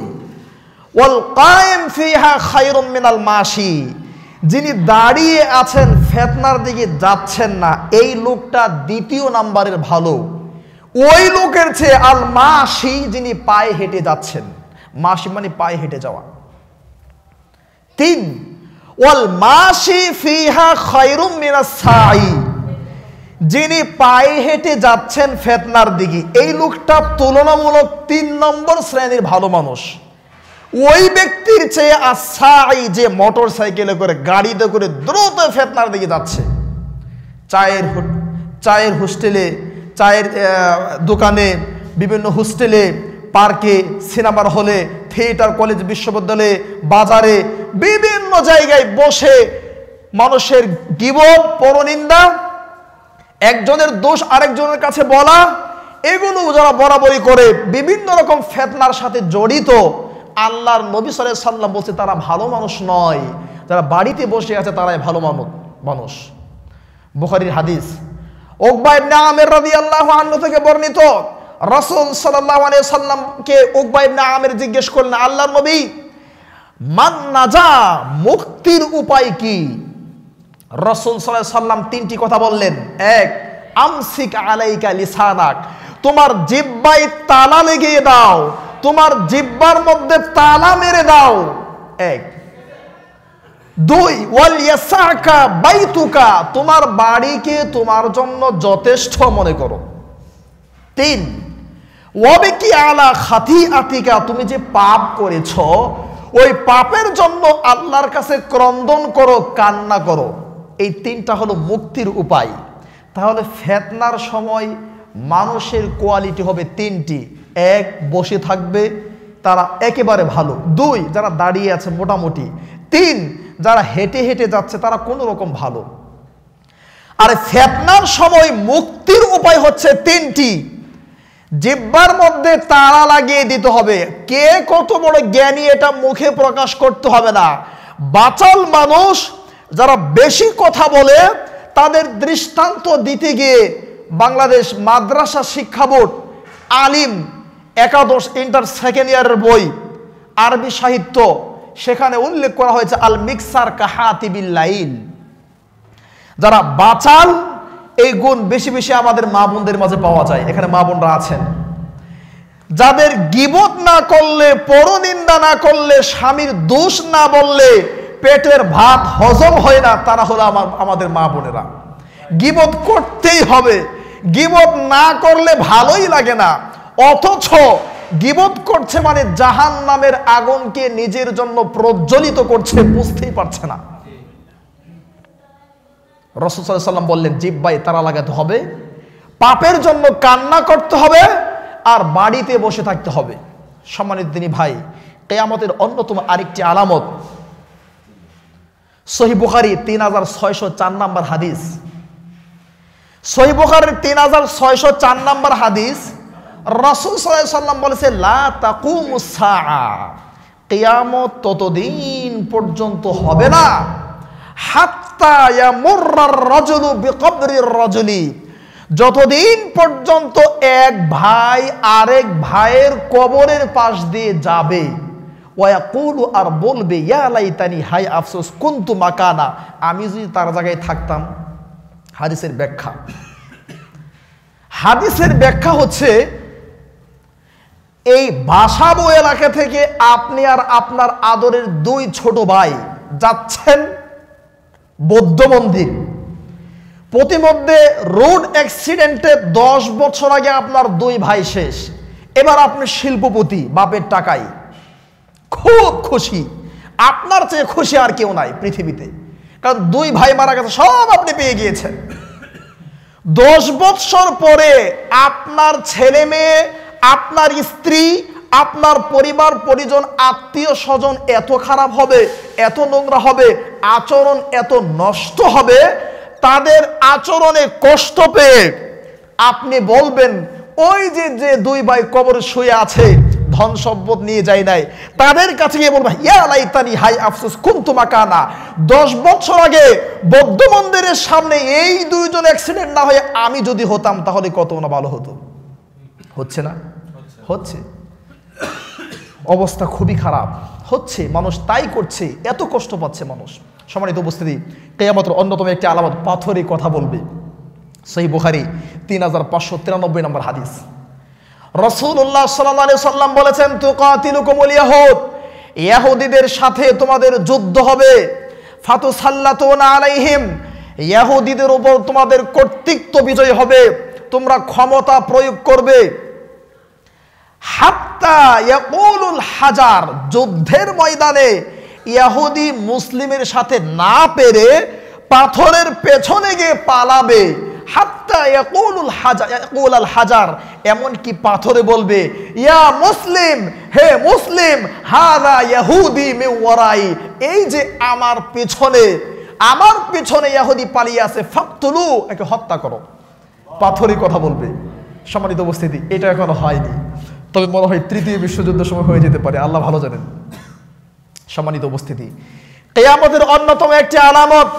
ওয়াল কায়েম ফিহা খায়রুম মিনাল মাশি, যিনি দাঁড়িয়ে আছেন ফিতনার দিকে যাচ্ছেন না, এই লোকটা দ্বিতীয় নাম্বারের ভালো ওই লোকের চেয়ে আল মাশি, যিনি পায়ে হেঁটে যাচ্ছেন। মাশি মানে পায়ে হেঁটে যাওয়া। তিন, ওয়াল মাশি ফিহা খায়রুম মিনাস সাই, যিনি পায়ে হেঁটে যাচ্ছেন ফিতনার দিকে, এই লোকটা তুলনামূলক 3 নম্বর শ্রেণীর ভালো মানুষ। ওই ব্যক্তির চেয়ে আসাই, যে মোটর সাইকেলে করে গাড়িতে করে দ্রুত ফিতনার দিকে যাচ্ছে, চায়ের হোস্টেলে, চায়ের দোকানে, বিভিন্ন হোস্টেলে, পার্কে, সিনেমার হলে, থিয়েটার, কলেজ, বিশ্ববিদ্যালয়ে, বাজারে, বিভিন্ন জায়গায় বসে মানুষের গীবত, পরনিন্দা, একজনের দোষ আরেকজনের কাছে বলা, এগুলো যারা বরাবরই করে বিভিন্ন রকম ফিতনার সাথে জড়িত, আল্লাহর নবী সাল্লাল্লাহু আলাইহি ওয়াসাল্লাম বলছে তারা ভালো মানুষ নয়, যারা বাড়িতে বসে আছে তারাই ভালো মানুষ। বুখারীর হাদিস, উকবা ইবনে আমির রাদিয়াল্লাহু আনহু থেকে বর্ণিত, রাসূল সাল্লাল্লাহু আলাইহি ওয়াসাল্লামকে উকবা ইবনে আমির জিজ্ঞেস করলেন, আল্লাহর নবী, মান নাজা, মুক্তির উপায় কি? রাসূল সাল্লাল্লাহু আলাইহি ওয়াসাল্লাম 3টি কথা বললেন। এক, আমসিক আলাইকা লিসানাক, তোমার জিহ্বায় তালা লাগিয়ে দাও, তোমার জিহ্বার মধ্যে তালা মেরে দাও। এক। দুই, ওয়াল ইয়াসাকা বাইতুকা, তোমার বাড়িকে তোমার জন্য যথেষ্ট মনে করো। তিন, ওয়াবিকি আলা খাতিআতিকা, তুমি যে পাপ করেছো ওই পাপের জন্য আল্লাহর কাছে ক্রন্দন করো, কান্না করো। এই 3টা হলো মুক্তির উপায়। তাহলে ফিতনার সময় মানুষের কোয়ালিটি হবে 3টি। এক, বসে থাকবে, তারা একেবারে ভালো। 2, যারা দাঁড়িয়ে আছে মোটামুটি। 3, যারা হেঁটে হেঁটে যাচ্ছে তারা কোনো রকম ভালো। আর ফিতনার সময় মুক্তির উপায় হচ্ছে 3টি। জিহ্বার মধ্যে তালা লাগিয়ে দিতে হবে। কে কত বড় জ্ঞানী এটা মুখে প্রকাশ করতে হবে না। বাচাল মানুষ যারা বেশি কথা বলে তাদের দৃষ্টান্ত দিতে গিয়ে বাংলাদেশ মাদ্রাসা শিক্ষা বোর্ড আলিম একাদশ ইন্টার সেকেন্ড ইয়ারের বই আরবি সাহিত্য, সেখানে উল্লেখ করা হয়েছে আল মিক্সার কাহাতিবিল লাইল। যারা বাচাল এই গুণ বেশি বেশি আমাদের মা বোনদের মাঝে পাওয়া যায়। এখানে মা বোনরা আছেন যাদের গীবত না করলে, পরনিন্দা না করলে, স্বামীর দোষ না বললে পেটের ভাত হজম হয় না, তারা হলো আমাদের মা বোনেরা। গীবত করতেই হবে, গীবত না করলে ভালোই লাগে না, অথচ গীবত করছে মানে জাহান্নামের আগুনকে নিজের জন্য প্রজ্বলিত করছে, বুঝতেই পারছে না। রাসূল সাল্লাল্লাহু আলাইহি ওয়াসাল্লাম বললেন জিহ্বায় তালা লাগাতে হবে, পাপের জন্য কান্না করতে হবে, আর বাড়িতে বসে থাকতে হবে। সম্মানিত দিনী ভাই, কিয়ামতের অন্যতম আরেকটি আলামত, সহিহ বুখারী 3604 নম্বর হাদিস। সহিহ বুখারীর 3604 নম্বর হাদিস, রাসূল সাল্লাল্লাহু আলাইহি ওয়াসাল্লাম বলেছে লা তাকুমুস সাআ, কিয়ামত ততদিন পর্যন্ত হবে না হাত্তা ইয়ামুররার রাজুলু বিকবরির রাজুলি, যতদিন পর্যন্ত এক ভাই আরেক ভাইয়ের কবরের পাশ দিয়ে যাবে, ওয়ায়াকুলু, আর বলবে ইয়া লাইতানি, হায় আফসোস, কুনতু মাকানা, আমি যদি তার জায়গায় থাকতাম। হাদিসের ব্যাখ্যা, হাদিসের ব্যাখ্যা হচ্ছে এই বাসাবো এলাকা থেকে আপনি আর আপনার আদরের 2 ছোট ভাই যাচ্ছেন বৌদ্ধ মন্দির। প্রতিমধ্যে রোড অ্যাক্সিডেন্টে 10 বছর আগে আপনার 2 ভাই শেষ। এবার আপনি শিল্পপতি, বাপের টাকায় খুব খুশি, আপনার চেয়ে খুশি আর কেউ নাই পৃথিবীতে, কারণ 2 ভাই মারা গেছে, সব আপনি পেয়ে গিয়েছেন। 10 বৎসর পরে আপনার ছেলে মেয়ে, আপনার স্ত্রী, আপনার পরিবার পরিজন, আত্মীয় স্বজন এত খারাপ হবে, এত নোংরা হবে, আচরণ এত নষ্ট হবে, তাদের আচরণে কষ্ট পেয়ে আপনি বলবেন ওই যে 2 ভাই কবরে শুয়ে আছে, ধন সম্পদ নিয়ে যায় নাই, তাদের কাছে গিয়ে বলবেন ইয়া লাইতানি, হাই আফসোস কুনতু মাকানা, 10 বছর আগে বৌদ্ধ মন্দিরের সামনে এই 2 জন অ্যাক্সিডেন্ট না হয়ে আমি যদি হতাম তাহলে কত না ভালো হতো। হচ্ছে না? হচ্ছে। অবস্থা খুবই খারাপ হচ্ছে, মানুষ তাই করছে, এত কষ্ট পাচ্ছে মানুষ। সম্মানিত উপস্থিতি, কিয়ামতের অন্যতম একটি আলামত পাথরে কথা বলবে। সহিহ বুখারী 3593 নম্বর হাদিস। রাসূলুল্লাহ সাল্লাল্লাহু আলাইহি সাল্লাম বলেছেন, তুকাতিলুকুমুল ইয়াহুদ, ইহুদিদের সাথে তোমাদের যুদ্ধ হবে। ফাতুসাল্লাতুনা আলাইহিম, ইহুদিদের উপর তোমাদের কর্তৃত্ব বিজয় হবে, তোমরা ক্ষমতা প্রয়োগ করবে। হাত্তা ইয়াকুলুল হাজার, যুদ্ধের ময়দানে ইহুদি মুসলিমের সাথে না পেরে পাথরের পেছনে গিয়ে পালাবে। হাত্তা ইয়াকুলুল হাজার, এমন কি পাথরে বলবে ইয়া মুসলিম, হে মুসলিম, হাযা ইহুদি মিন ওয়ারাই, এই যে আমার পিছনে ইহুদি পালিয়ে আছে, ফাকতুলু, একে হত্যা করো। পাথরে কথা বলবে। সম্মানিত উপস্থিতি, এটা এখনো হয়নি, তবে মনে হয় 3য় বিশ্বযুদ্ধের সময় হয়ে যেতে পারে, আল্লাহ ভালো জানেন। সম্মানিত উপস্থিতি, কিয়ামতের অন্যতম একটি আলামত,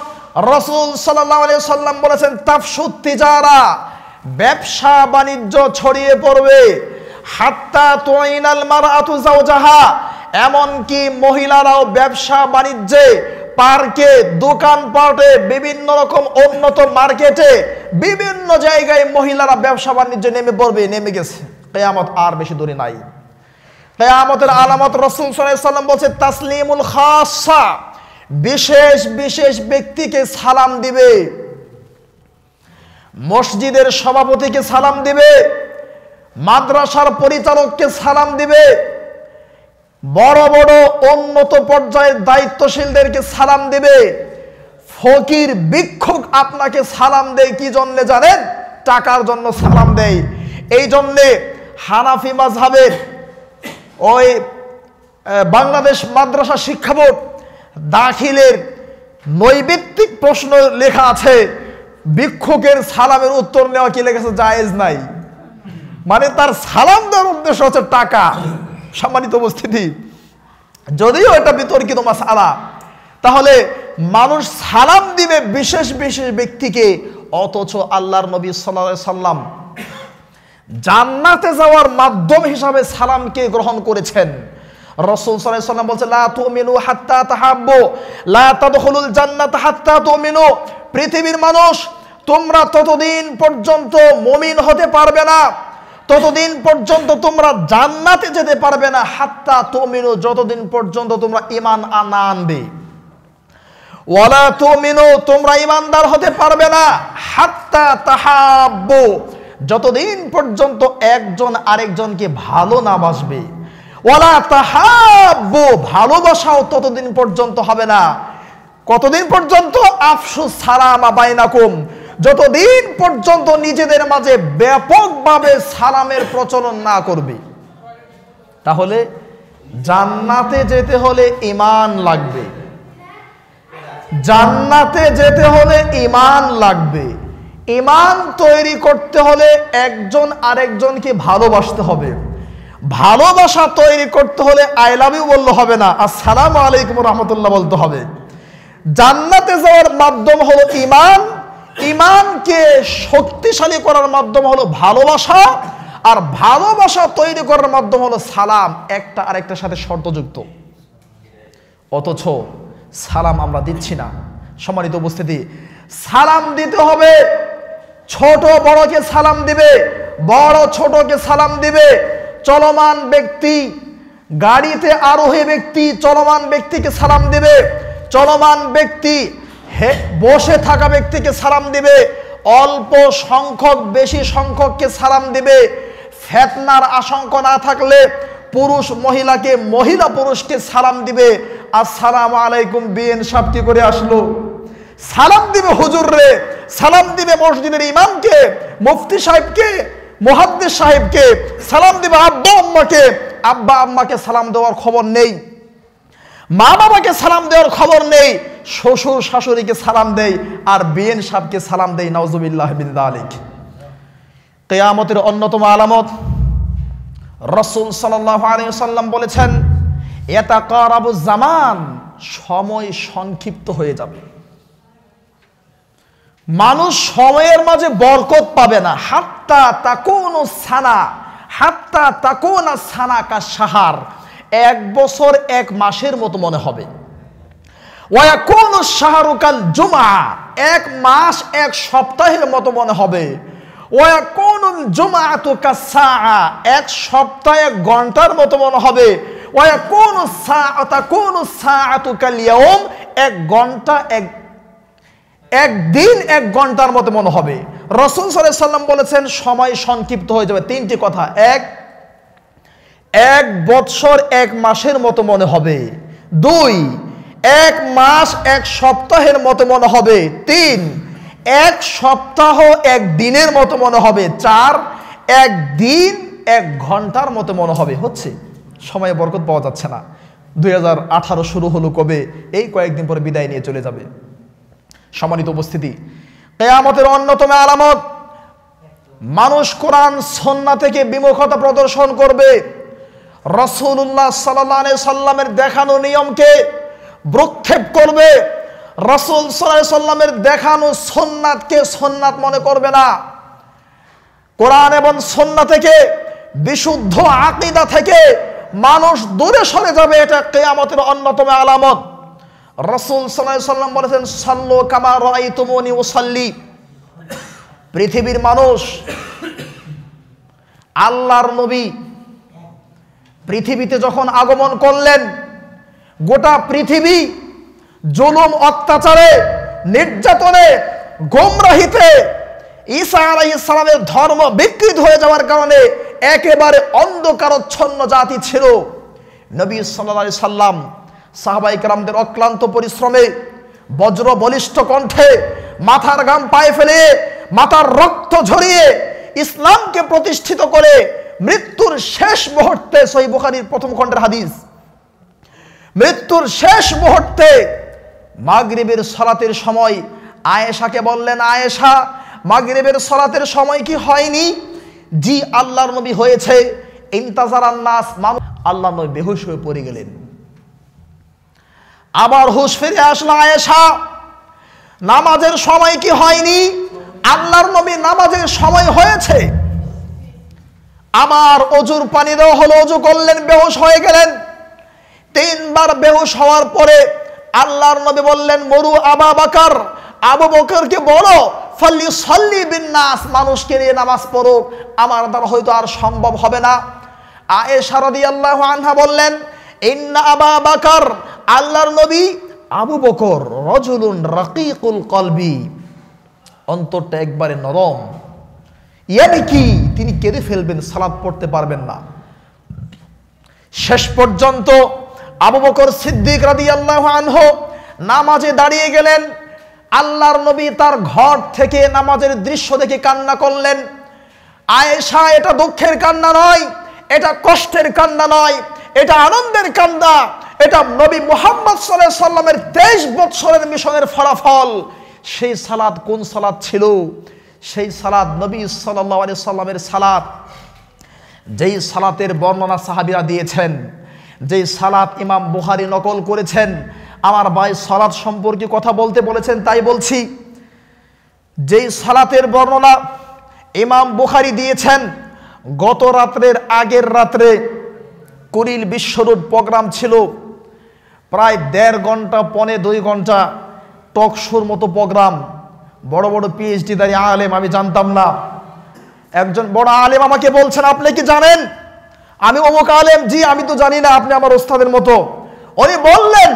রাসূল সাল্লাল্লাহু আলাইহি সাল্লাম বলেছেন, তাফশুত তিজারা, ব্যবসা বাণিজ্য ছড়িয়ে পড়বে। হাত্তা তুইনাল মারআতু যাওজাহা, এমনকি মহিলারাও ব্যবসা বাণিজ্যে, পার্কে, দোকানপাটে, বিভিন্ন রকম উন্নত মার্কেটে, বিভিন্ন জায়গায় মহিলারা ব্যবসা বাণিজ্যে নেমে গেছে। কিয়ামত আর বেশি দূরে নাই। কিয়ামতের আলামত রাসূল সাল্লাল্লাহু আলাইহি সাল্লাম বলেছে, তাসলিমুল খাসসা, বিশেষ বিশেষ ব্যক্তিকে সালাম দিবে, মসজিদের সভাপতিকে সালাম দিবে, মাদ্রাসার পরিচালককে সালাম দিবে, বড় বড় উন্নত পর্যায়ের দায়িত্বশীলদেরকে সালাম দিবে। ফকির ভিক্ষুক আপনাকে সালাম দেয় কি জন্য জানেন? টাকার জন্য সালাম দেয়। এই জন্যে হানাফি মাযহাবের ওই বাংলাদেশ মাদ্রাসা শিক্ষা বোর্ড দাখিলের নৈবিত্তিক প্রশ্ন লেখা আছে, ভিক্ষুকের সালামের উত্তর নেওয়া কি লেখা আছে? জায়েজ নাই। মানে তার সালাম দেওয়ার উদ্দেশ্য হচ্ছে টাকা। সম্মানিত উপস্থিতি, যদিও এটা বিতর্কিত মাসআলা, তাহলে মানুষ সালাম দিবে বিশেষ বিশেষ ব্যক্তিকে, অথচ আল্লাহর নবী সাল্লাল্লাহু আলাইহি সাল্লাম জান্নাতে যাওয়ার মাধ্যম হিসাবে সালামকে গ্রহণ করেছেন। রাসূল সাল্লাল্লাহু আলাইহি সাল্লাম বলেছেন, লা তুমিনু হাত্তা তাহাব্বু, লা তাদখুলুল জান্নাতা হাত্তা তুমিনু, পৃথিবীর মানুষ তোমরা ততদিন পর্যন্ত মুমিন হতে পারবে না, ততদিন পর্যন্ত তোমরা জান্নাতে যেতে পারবে না, হাত্তা তুমিনু, যতদিন পর্যন্ত তোমরা ঈমান না আনবে। ওয়ালা তুমিনু, তোমরা ঈমানদার হতে পারবে না, হাত্তা তাহাব্বু, যতদিন পর্যন্ত একজন আরেকজনকে ভালো না বাসবে। ওয়ালা তাহাব্বু, ভালোবাসাও ততদিন পর্যন্ত হবে না। কতদিন পর্যন্ত? আফসুস সালামা বাইনাকুম, যতদিন পর্যন্ত নিজেদের মাঝে ব্যাপকভাবে সালামের প্রচলন না করবে। তাহলে জান্নাতে যেতে হলে ঈমান লাগবে, জান্নাতে যেতে হলে ঈমান লাগবে। ঈমান তৈরি করতে হলে একজন আরেকজনকে ভালোবাসতে হবে। ভালোবাসা তৈরি করতে হলে আই লাভ ইউ বললে হবে না, আসসালামু আলাইকুম রাহমাতুল্লাহ বলতে হবে। জান্নাতে যাওয়ার মাধ্যম হলো ঈমান, ঈমানকে শক্তিশালী করার মাধ্যম হলো ভালোবাসা, আর ভালোবাসা তৈরি করার মাধ্যম হলো সালাম, একটা আরেকটার সাথে শর্তযুক্ত। অথচ সালাম আমরা দিচ্ছি না। সম্মানিত উপস্থিতি, সালাম দিতে হবে, ছোট বড়কে সালাম দিবে, বড় ছোটকে সালাম দিবে। চলমান ব্যক্তি, গাড়িতে আরোহী ব্যক্তি চলমান ব্যক্তিকে সালাম দিবে, চলমান ব্যক্তি বসে থাকা ব্যক্তিকে সালাম দিবে, অল্প সংখ্যক বেশি সংখ্যককে সালাম দিবে, ফিতনার আশঙ্কা না থাকলে পুরুষ মহিলাকে, মহিলা পুরুষকে সালাম দিবে, আসসালামু আলাইকুম বিএন সাহেব কি করে আসলো, সালাম দিবে হুজুর রে, সালাম দিবে মসজিদের ইমামকে, মুফতি সাহেবকে, মুহাদ্দিস সাহেবকে, সালাম দিবে আব্বা আম্মাকে। আব্বা আম্মাকে সালাম দেওয়ার খবর নেই, মা বাবাকে সালাম দেওয়ার খবর নেই, শ্বশুর শাশুড়িকে সালাম দেয় আর বিএন সাহেবকে সালাম দেয়। নাউজুবিল্লাহ মিন যালিক। কিয়ামতের অন্যতম আলামত রাসূল সাল্লাল্লাহু আলাইহি ওয়াসাল্লাম বলেছেন, ইয়াতাকারাবুজ জামান, সময় সংক্ষিপ্ত হয়ে যাবে, মানুষ সময়ের মাঝে বরকত পাবে না। হাত্তা তাকুনু সানা, হাত্তা তাকুনা সানা কা শাহর, এক বছর এক মাসের মতো মনে হবে। ওয়া ইয়াকুনু শাহরু কাল জুমআ, এক মাস এক সপ্তাহের মতো মনে হবে। ওয়া ইয়াকুনুল জুমআতু কাসসাআ, এক সপ্তাহ এক ঘন্টার মতো মনে হবে। ওয়া ইয়াকুনু তাকুনু সাআতু কাল ইয়াউম, এক ঘন্টা একদিন এক ঘন্টার মতো মনে হবে। রাসূল সাল্লাল্লাহু আলাইহি ওয়াসাল্লাম বলেছেন সময় সংক্ষিপ্ত হয়ে যাবে। তিনটি কথা, এক বৎসর এক মাসের মতো মনে হবে। 2, এক মাস এক সপ্তাহের মতো মনে হবে। 3, এক সপ্তাহ এক দিনের মতো মনে হবে। 4, এক দিন এক ঘন্টার মতো মনে হবে। হচ্ছে সময়ে বরকত পাওয়া যাচ্ছে না। 2018 শুরু হলো কবে, এই কয়েকদিন পরে বিদায় নিয়ে চলে যাবে। সম্মানিত উপস্থিতি, কিয়ামতের অন্যতম আলামত, মানুষ কোরআন সুন্নাহ থেকে বিমুখতা প্রদর্শন করবে। রাসূলুল্লাহ সাল্লাল্লাহু আলাইহি সাল্লামের দেখানো নিয়মকে ভ্রুক্ষেপ করবে। রাসূল সাল্লাল্লাহু আলাইহি সাল্লামের দেখানো সুন্নাতকে সুন্নাত মনে করবে না। কোরআন এবং সুন্নাহ থেকে, বিশুদ্ধ আকীদা থেকে মানুষ দূরে সরে যাবে। এটা কিয়ামতের অন্যতম আলামত। রাসূল সাল্লাল্লাহু আলাইহি সাল্লাম বলেছেন, সাল্লু কামা রাআইতুমুনি উসাল্লি। পৃথিবীর মানুষ, আল্লাহর নবী পৃথিবীতে যখন আগমন করলেন, গোটা পৃথিবী জুলুম, অত্যাচারে, নির্যাতনে, গোমরাহিতে, ঈসা আলাইহিস সালামের ধর্ম বিকৃত হয়ে যাওয়ার কারণে একেবারে অন্ধকারচ্ছন্ন জাতি ছিল। নবী সাল্লাল্লাহু আলাইহি সাল্লাম সাহাবায়ে কেরামদের অক্লান্ত পরিশ্রমে, বজ্র বলিষ্ঠ কণ্ঠে, মাথার ঘাম পায়ে ফেলে, মাথার রক্ত ঝরিয়ে ইসলামকে প্রতিষ্ঠিত করে মৃত্যুর শেষ মুহূর্তে, সহিহ বুখারীর প্রথম খণ্ডের হাদিস, মৃত্যুর শেষ মুহূর্তে মাগরিবের সালাতের সময় আয়েশাকে বললেন, আয়েশা, মাগরিবের সালাতের সময় কি হয়নি? জি আল্লাহর নবী হয়েছে। ইন্তাজারান নাস, মানুষ, আল্লাহর নবী বেহুশ হয়ে পড়ে গেলেন। আবার হুঁশ ফিরে আসলো, আয়েশা, নামাজের সময় কি হয়নি? আল্লাহর নবী নামাজের সময় হয়েছে। আমার অজুর পানি দেওয়া হলো, অজু করলেন, বেহুশ হয়ে গেলেন। 3 বার বেহুশ হওয়ার পরে আল্লাহর নবী বললেন, মরু আবা বকর, আবু বকরকে বলো, ফাল্লিসাল্লি বিন্নাস, মানুষকে নিয়ে নামাজ পড়ুক, আমার দ্বারা হয়তো আর সম্ভব হবে না। আয়েশা রাদিয়াল্লাহু আনহা বললেন, ইন্না আবা বকর, আল্লাহর নবী আবু বকর রাজুলুন রাকিকুল কলবি, অন্তরটা একবারে নরম, ইয়ানি কি তিনি কেঁদে ফেলবেন, সালাত পড়তে পারবেন না। শেষ পর্যন্ত আবু বকর সিদ্দিক রাদিয়াল্লাহু আনহু নামাজে দাঁড়িয়ে গেলেন। আল্লাহর নবী তার ঘর থেকে নামাজের দৃশ্য দেখে কান্না করলেন। আয়েশা, এটা দুঃখের কান্না নয়, এটা কষ্টের কান্না নয়, এটা আনন্দের কান্না। এটা নবী মুহাম্মদ সাল্লাল্লাহু আলাইহি সাল্লামের 23 বছরের মিশনের ফলাফল। সেই সালাত কোন সালাত ছিল? সেই সালাত নবী সাল্লাল্লাহু আলাইহি সাল্লামের সালাত, যেই সালাতের বর্ণনা সাহাবীরা দিয়েছেন, যেই সালাত ইমাম বুখারী নকল করেছেন। আমার ভাই সালাত সম্পর্কে কথা বলতে বলেছেন, তাই বলছি। যেই সালাতের বর্ণনা ইমাম বুখারী দিয়েছেন, গত রাত্রের আগের রাত্রে কুরিল বিশ্বরোড প্রোগ্রাম ছিল, প্রায় 1.5 ঘন্টা, 1.25 ঘন্টা টক শোর মতো প্রোগ্রাম। বড় বড় পিএইচডি দাঁড়ি আলেম, আমি জানতাম না। একজন বড় আলেম আমাকে বলছেন, আপনি কি জানেন আমি অমুক আলেম? জি, আমি তো জানি না, আপনি আমার ওস্তাদের মতো। উনি বললেন,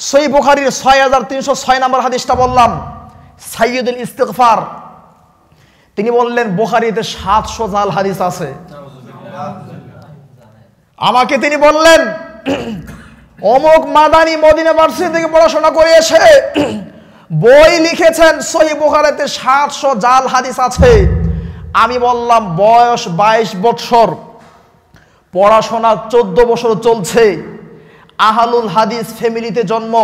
সহিহ বুখারীর 6306 নম্বর হাদিসটা বললাম, সাইয়্যিদুল ইস্তিগফার, তিনি বললেন বুখারীতে 700 জাল হাদিস আছে। আমাকে তিনি বললেন অমুক মাদানী মদিনা ভার্সিটি থেকে পড়াশোনা করে এসে বই লিখেছেন, সহিহ বুখারীতে 700 জাল হাদিস আছে। আমি বললাম বয়স 22 বছর, পড়াশোনা 14 বছর চলছে, আহলুল হাদিস ফ্যামিলিতে জন্ম,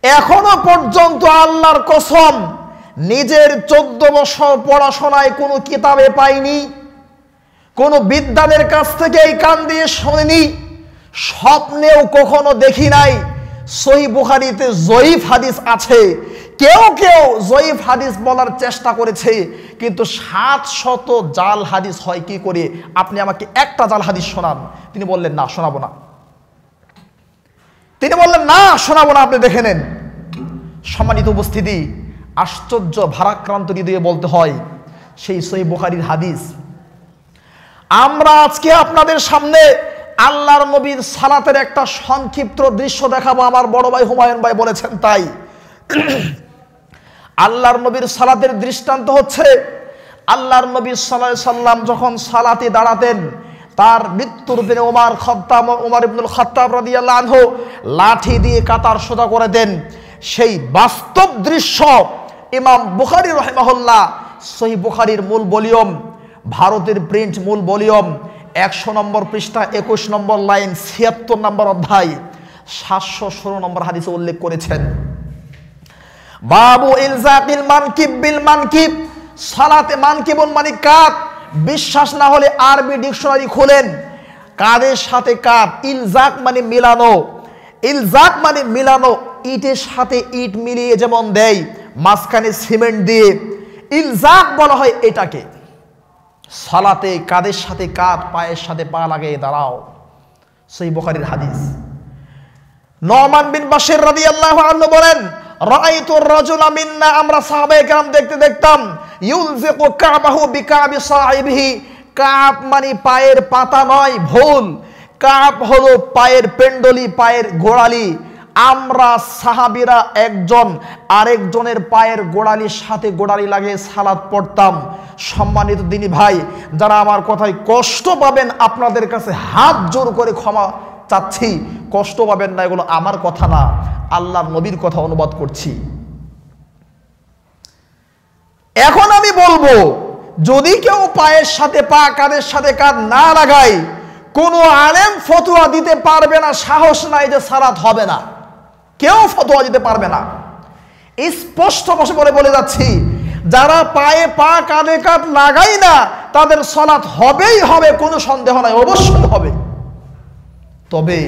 এখনো পর্যন্ত আল্লাহর কসম নিজের 14 বছর পড়াশোনায় কোনো কিতাবে পাইনি, কোনো বিদ্বানের কাছ থেকে এই কান দিয়ে শুনিনি, স্বপ্নেও কখনো দেখি নাই। সহিহ বুখারীতে জয়ীফ হাদিস আছে, কেউ কেউ জয়ীফ হাদিস বলার চেষ্টা করেছে, কিন্তু 700 জাল হাদিস হয় কি করে? আপনি আমাকে একটা জাল হাদিস শোনান। তিনি বললেন না, শোনাবো না। তিনি বললেন না, শোনাবো না, আপনি দেখে নেন। সম্মানিত উপস্থিতি, আশ্চর্য ভারাক্রান্ত হৃদয়ে বলতে হয় সেই সহিহ বুখারীর হাদিস আমরা আজকে আপনাদের সামনে আল্লাহর নবীর সালাতের একটা সংক্ষিপ্ত দৃশ্য দেখাবো। আমার বড় ভাই হুমায়ুন ভাই বলেছেন তাই। আল্লাহর নবীর সালাতের দৃষ্টান্ত হচ্ছে আল্লাহর নবী সাল্লাল্লাহু আলাইহি সাল্লাম যখন সালাতে দাঁড়াতেন, তার মৃত্যুর দিনে ওমর ইবনুল খাত্তাব রাদিয়াল্লাহু আনহু লাঠি দিয়ে কাতার সোজা করে দেন। সেই বাস্তব দৃশ্য ইমাম বুখারী রাহিমাহুল্লাহ সহিহ বুখারীর মূল ভলিউম, ভারতের প্রিন্ট মূল ভলিউম, 100 নম্বর পৃষ্ঠা, 21 নম্বর লাইন, 76 নম্বর অধ্যায়, 716 নম্বর হাদিসে উল্লেখ করেছেন। বাবু ইলজাকিল মানকিব বিল মানকিব, সালাতে মানকিবুন মানে কাঁধ। বিশ্বাস না হলে আরবি ডিকশনারি খুলেন, কাঁধের সাথে কাঁধ, ইলজাক মানে মিলানো। ইলজাক মানে মিলানো, ইটের সাথে ইট মিলিয়ে যেমন দেয়, মাঝখানে সিমেন্ট দিয়ে, ইলজাক বলা হয় এটাকে। সালাতে কাঁধের সাথে কাঁধ, পায়ের সাথে পা লাগিয়ে দাঁড়াও, সহিহ বুখারীর হাদিস। নোমান বিন বাশির রাদিয়াল্লাহু আনহু বলেন, রাআইতু রাজুলা মিন্না, আমরা সাহাবায়ে কেরাম দেখতে দেখতাম, ইউলজিকু কাবাহু বিকাবি সাহিবিহি, কাব মানে পায়ের পাতা নয়, ভুল, কাব হলো পায়ের পেন্ডলি, পায়ের গোড়ালি। আমরা সাহাবীরা একজন আরেকজনের পায়ের গোড়ালির সাথে গোড়ালি লাগিয়ে সালাত পড়তাম। সম্মানিত দিনী ভাই, যারা আমার কথায় কষ্ট পাবেন, আপনাদের কাছে হাত জোর করে ক্ষমা চাচ্ছি, কষ্ট পাবেন না, এগুলো আমার কথা না, আল্লাহর নবীর কথা অনুবাদ করছি। এখন আমি বলবো, যদি কেউ পায়ের সাথে পা, কাঁধের সাথে কাঁধ না লাগায়, কোনো আলেম ফতোয়া দিতে পারবে না, সাহস নাই যে সালাত হবে না, কেউ ফতোয়া দিতে পারবে না। স্পষ্ট বলে যাচ্ছি, যারা পায়ে পা, কাঁধে কাঁধ লাগাই না, তাদের সালাত হবেই হবে, কোনো সন্দেহ নাই, অবশ্যই হবে। তবে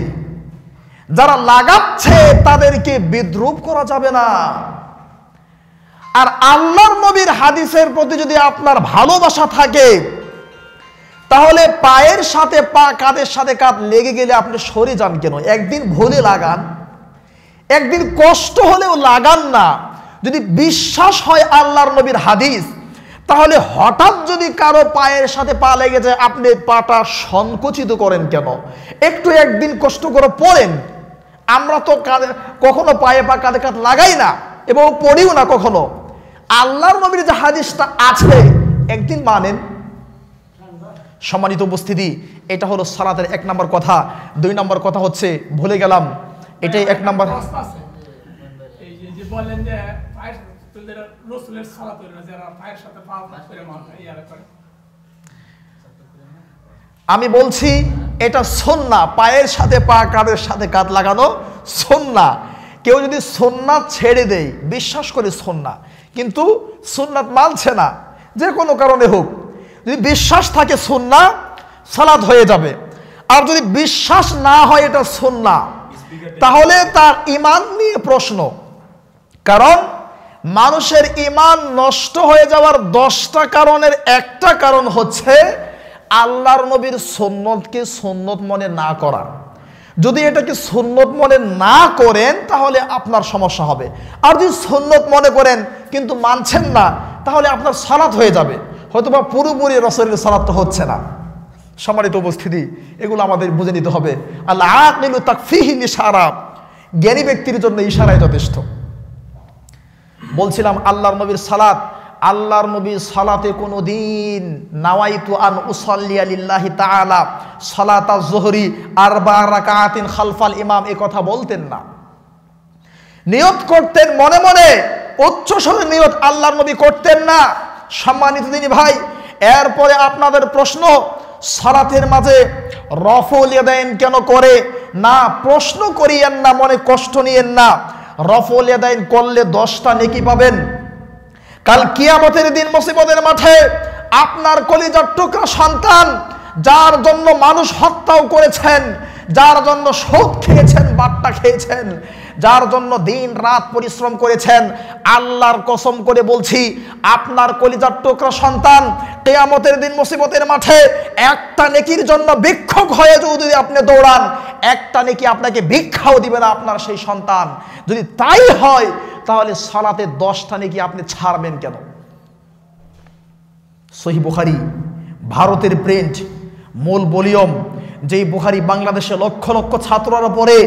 যারা লাগাচ্ছে তাদেরকে বিদ্রূপ করা যাবে না। আর আল্লাহর নবীর হাদিসের প্রতি যদি আপনার ভালোবাসা থাকে, তাহলে পায়ের সাথে পা, কাঁধের সাথে কাঁধ লেগে গেলে আপনি সরে যান কেন? একদিন ভুলে লাগান, একদিন কষ্ট হলেও লাগান না। যদি বিশ্বাস হয় আল্লাহর নবীর হাদিস, তাহলে হঠাৎ যদি কারো পায়ের সাথে পা লেগে যায়, আপনি পাটা সংকুচিত করেন কেন? একটু একদিন কষ্ট করে পড়েন। আমরা তো কখনো পায়ে পা, কাঁধে কাঁধ লাগাই না এবং পড়িও না কখনো। আল্লাহর নবীর যে হাদিসটা আছে, একদিন মানেন। সম্মানিত উপস্থিতি, এটা হলো সালাতের 1 নম্বর কথা। 2 নম্বর কথা হচ্ছে, ভুলে গেলাম, এটাই 1 নম্বর। আমি বলছি এটা সুন্নাহ, পায়ের সাথে পা, কাঁধের সাথে কাঁধ লাগানো সুন্নাহ। কেউ যদি সুন্নাত ছেড়ে দেয়, বিশ্বাস করে সুন্নাহ, কিন্তু সুন্নাত মানছে না, যে কোনো কারণে হোক, যদি বিশ্বাস থাকে সুন্নাহ, সালাত হয়ে যাবে। আর যদি বিশ্বাস না হয় এটা সুন্নাহ, তাহলে তার ঈমান নিয়ে প্রশ্ন। কারণ মানুষের ঈমান নষ্ট হয়ে যাওয়ার 10টা কারণের একটা কারণ হচ্ছে আল্লাহর নবীর সুন্নতকে সুন্নত মনে না করা। যদি এটাকে সুন্নত মনে না করেন, তাহলে আপনার সমস্যা হবে। আর যদি সুন্নত মনে করেন কিন্তু মানছেন না, তাহলে আপনার সালাত হয়ে যাবে, হয়তোবা পুরোপুরি রাসূলের সালাত হচ্ছে না। সম্মানিত উপস্থিতি, এগুলো আমাদের বুঝে নিতে হবে। আল্লাহ আকিলু তাকফিহি ইশারা, জ্ঞানী ব্যক্তির জন্য ইশারাই যথেষ্ট। বলছিলাম আল্লাহর নবীর সালাত আল্লাহর নবী সালাতে কোনোদিন নাওয়াইতু আন উসাল্লিয়া লিল্লাহি তাআলা সালাতাজ যুহরি আরবা রাকাআতিন খালফাল ইমাম এই কথা বলতেন না। নিয়ত করতেন মনে মনে, উচ্চ স্বরে নিয়ত আল্লাহর নবী করতেন না। সম্মানিত দিনী ভাই, এরপরে আপনাদের প্রশ্ন, সালাতের মাঝে রফউল ইয়াদাইন কেন করে না? প্রশ্ন করিয়েন না, মনে কষ্ট নিয়েন না। রফউল ইয়াদাইন করলে 10টা নেকি পাবেন। কাল কিয়ামতের দিন মুসিবতের মাঠে আপনার কলিজার টুকরা সন্তান, যার জন্য মানুষ হত্যাও করেছেন, যার জন্য সুদ খেয়েছেন, বাট্টা খেয়েছেন, যার জন্য দিন রাত পরিশ্রম করেছেন, আল্লাহর কসম করে বলছি, আপনার কলিজার টুকরা সন্তান কিয়ামতের দিন মুসিবতের মাঠে একটা নেকির জন্য ভিক্ষুক হয়ে যদি আপনি দৌড়ান, একটা নেকি আপনাকে ভিক্ষাও দিবে না আপনার সেই সন্তান। যদি তাই হয় তাহলে সালাতে 10টা নেকি আপনি ছাড়বেন কেন? সহিহ বুখারী, ভারতের প্রিন্ট, মূল ভলিউম, যেই বুখারী বাংলাদেশে লক্ষ লক্ষ ছাত্ররা পড়ে,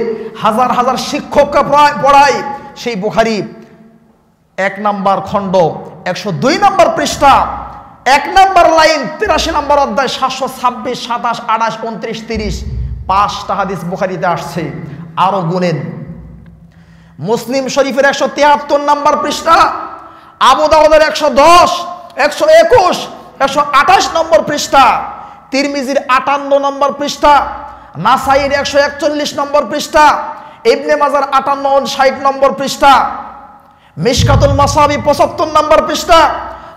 হাজার হাজার শিক্ষকরা পড়ায়, সেই বুখারী 1 নম্বর খণ্ড 102 নম্বর পৃষ্ঠা 1 নম্বর লাইন 83 নম্বর অধ্যায় 726, 27, 28, 29, 30 5টা হাদিস বুখারীতে আসছে। আরো গুনেন। মুসলিম শরীফের 173 নম্বর পৃষ্ঠা, আবু দাউদের 110, 121, 128 নম্বর পৃষ্ঠা, তিরমিজির 58 নম্বর পৃষ্ঠা, নাসাইর 141 নম্বর পৃষ্ঠা, ইবনে মাজার 58 60 নম্বর পৃষ্ঠা, মিশকাতুল মাসাবি 75 নম্বর পৃষ্ঠা,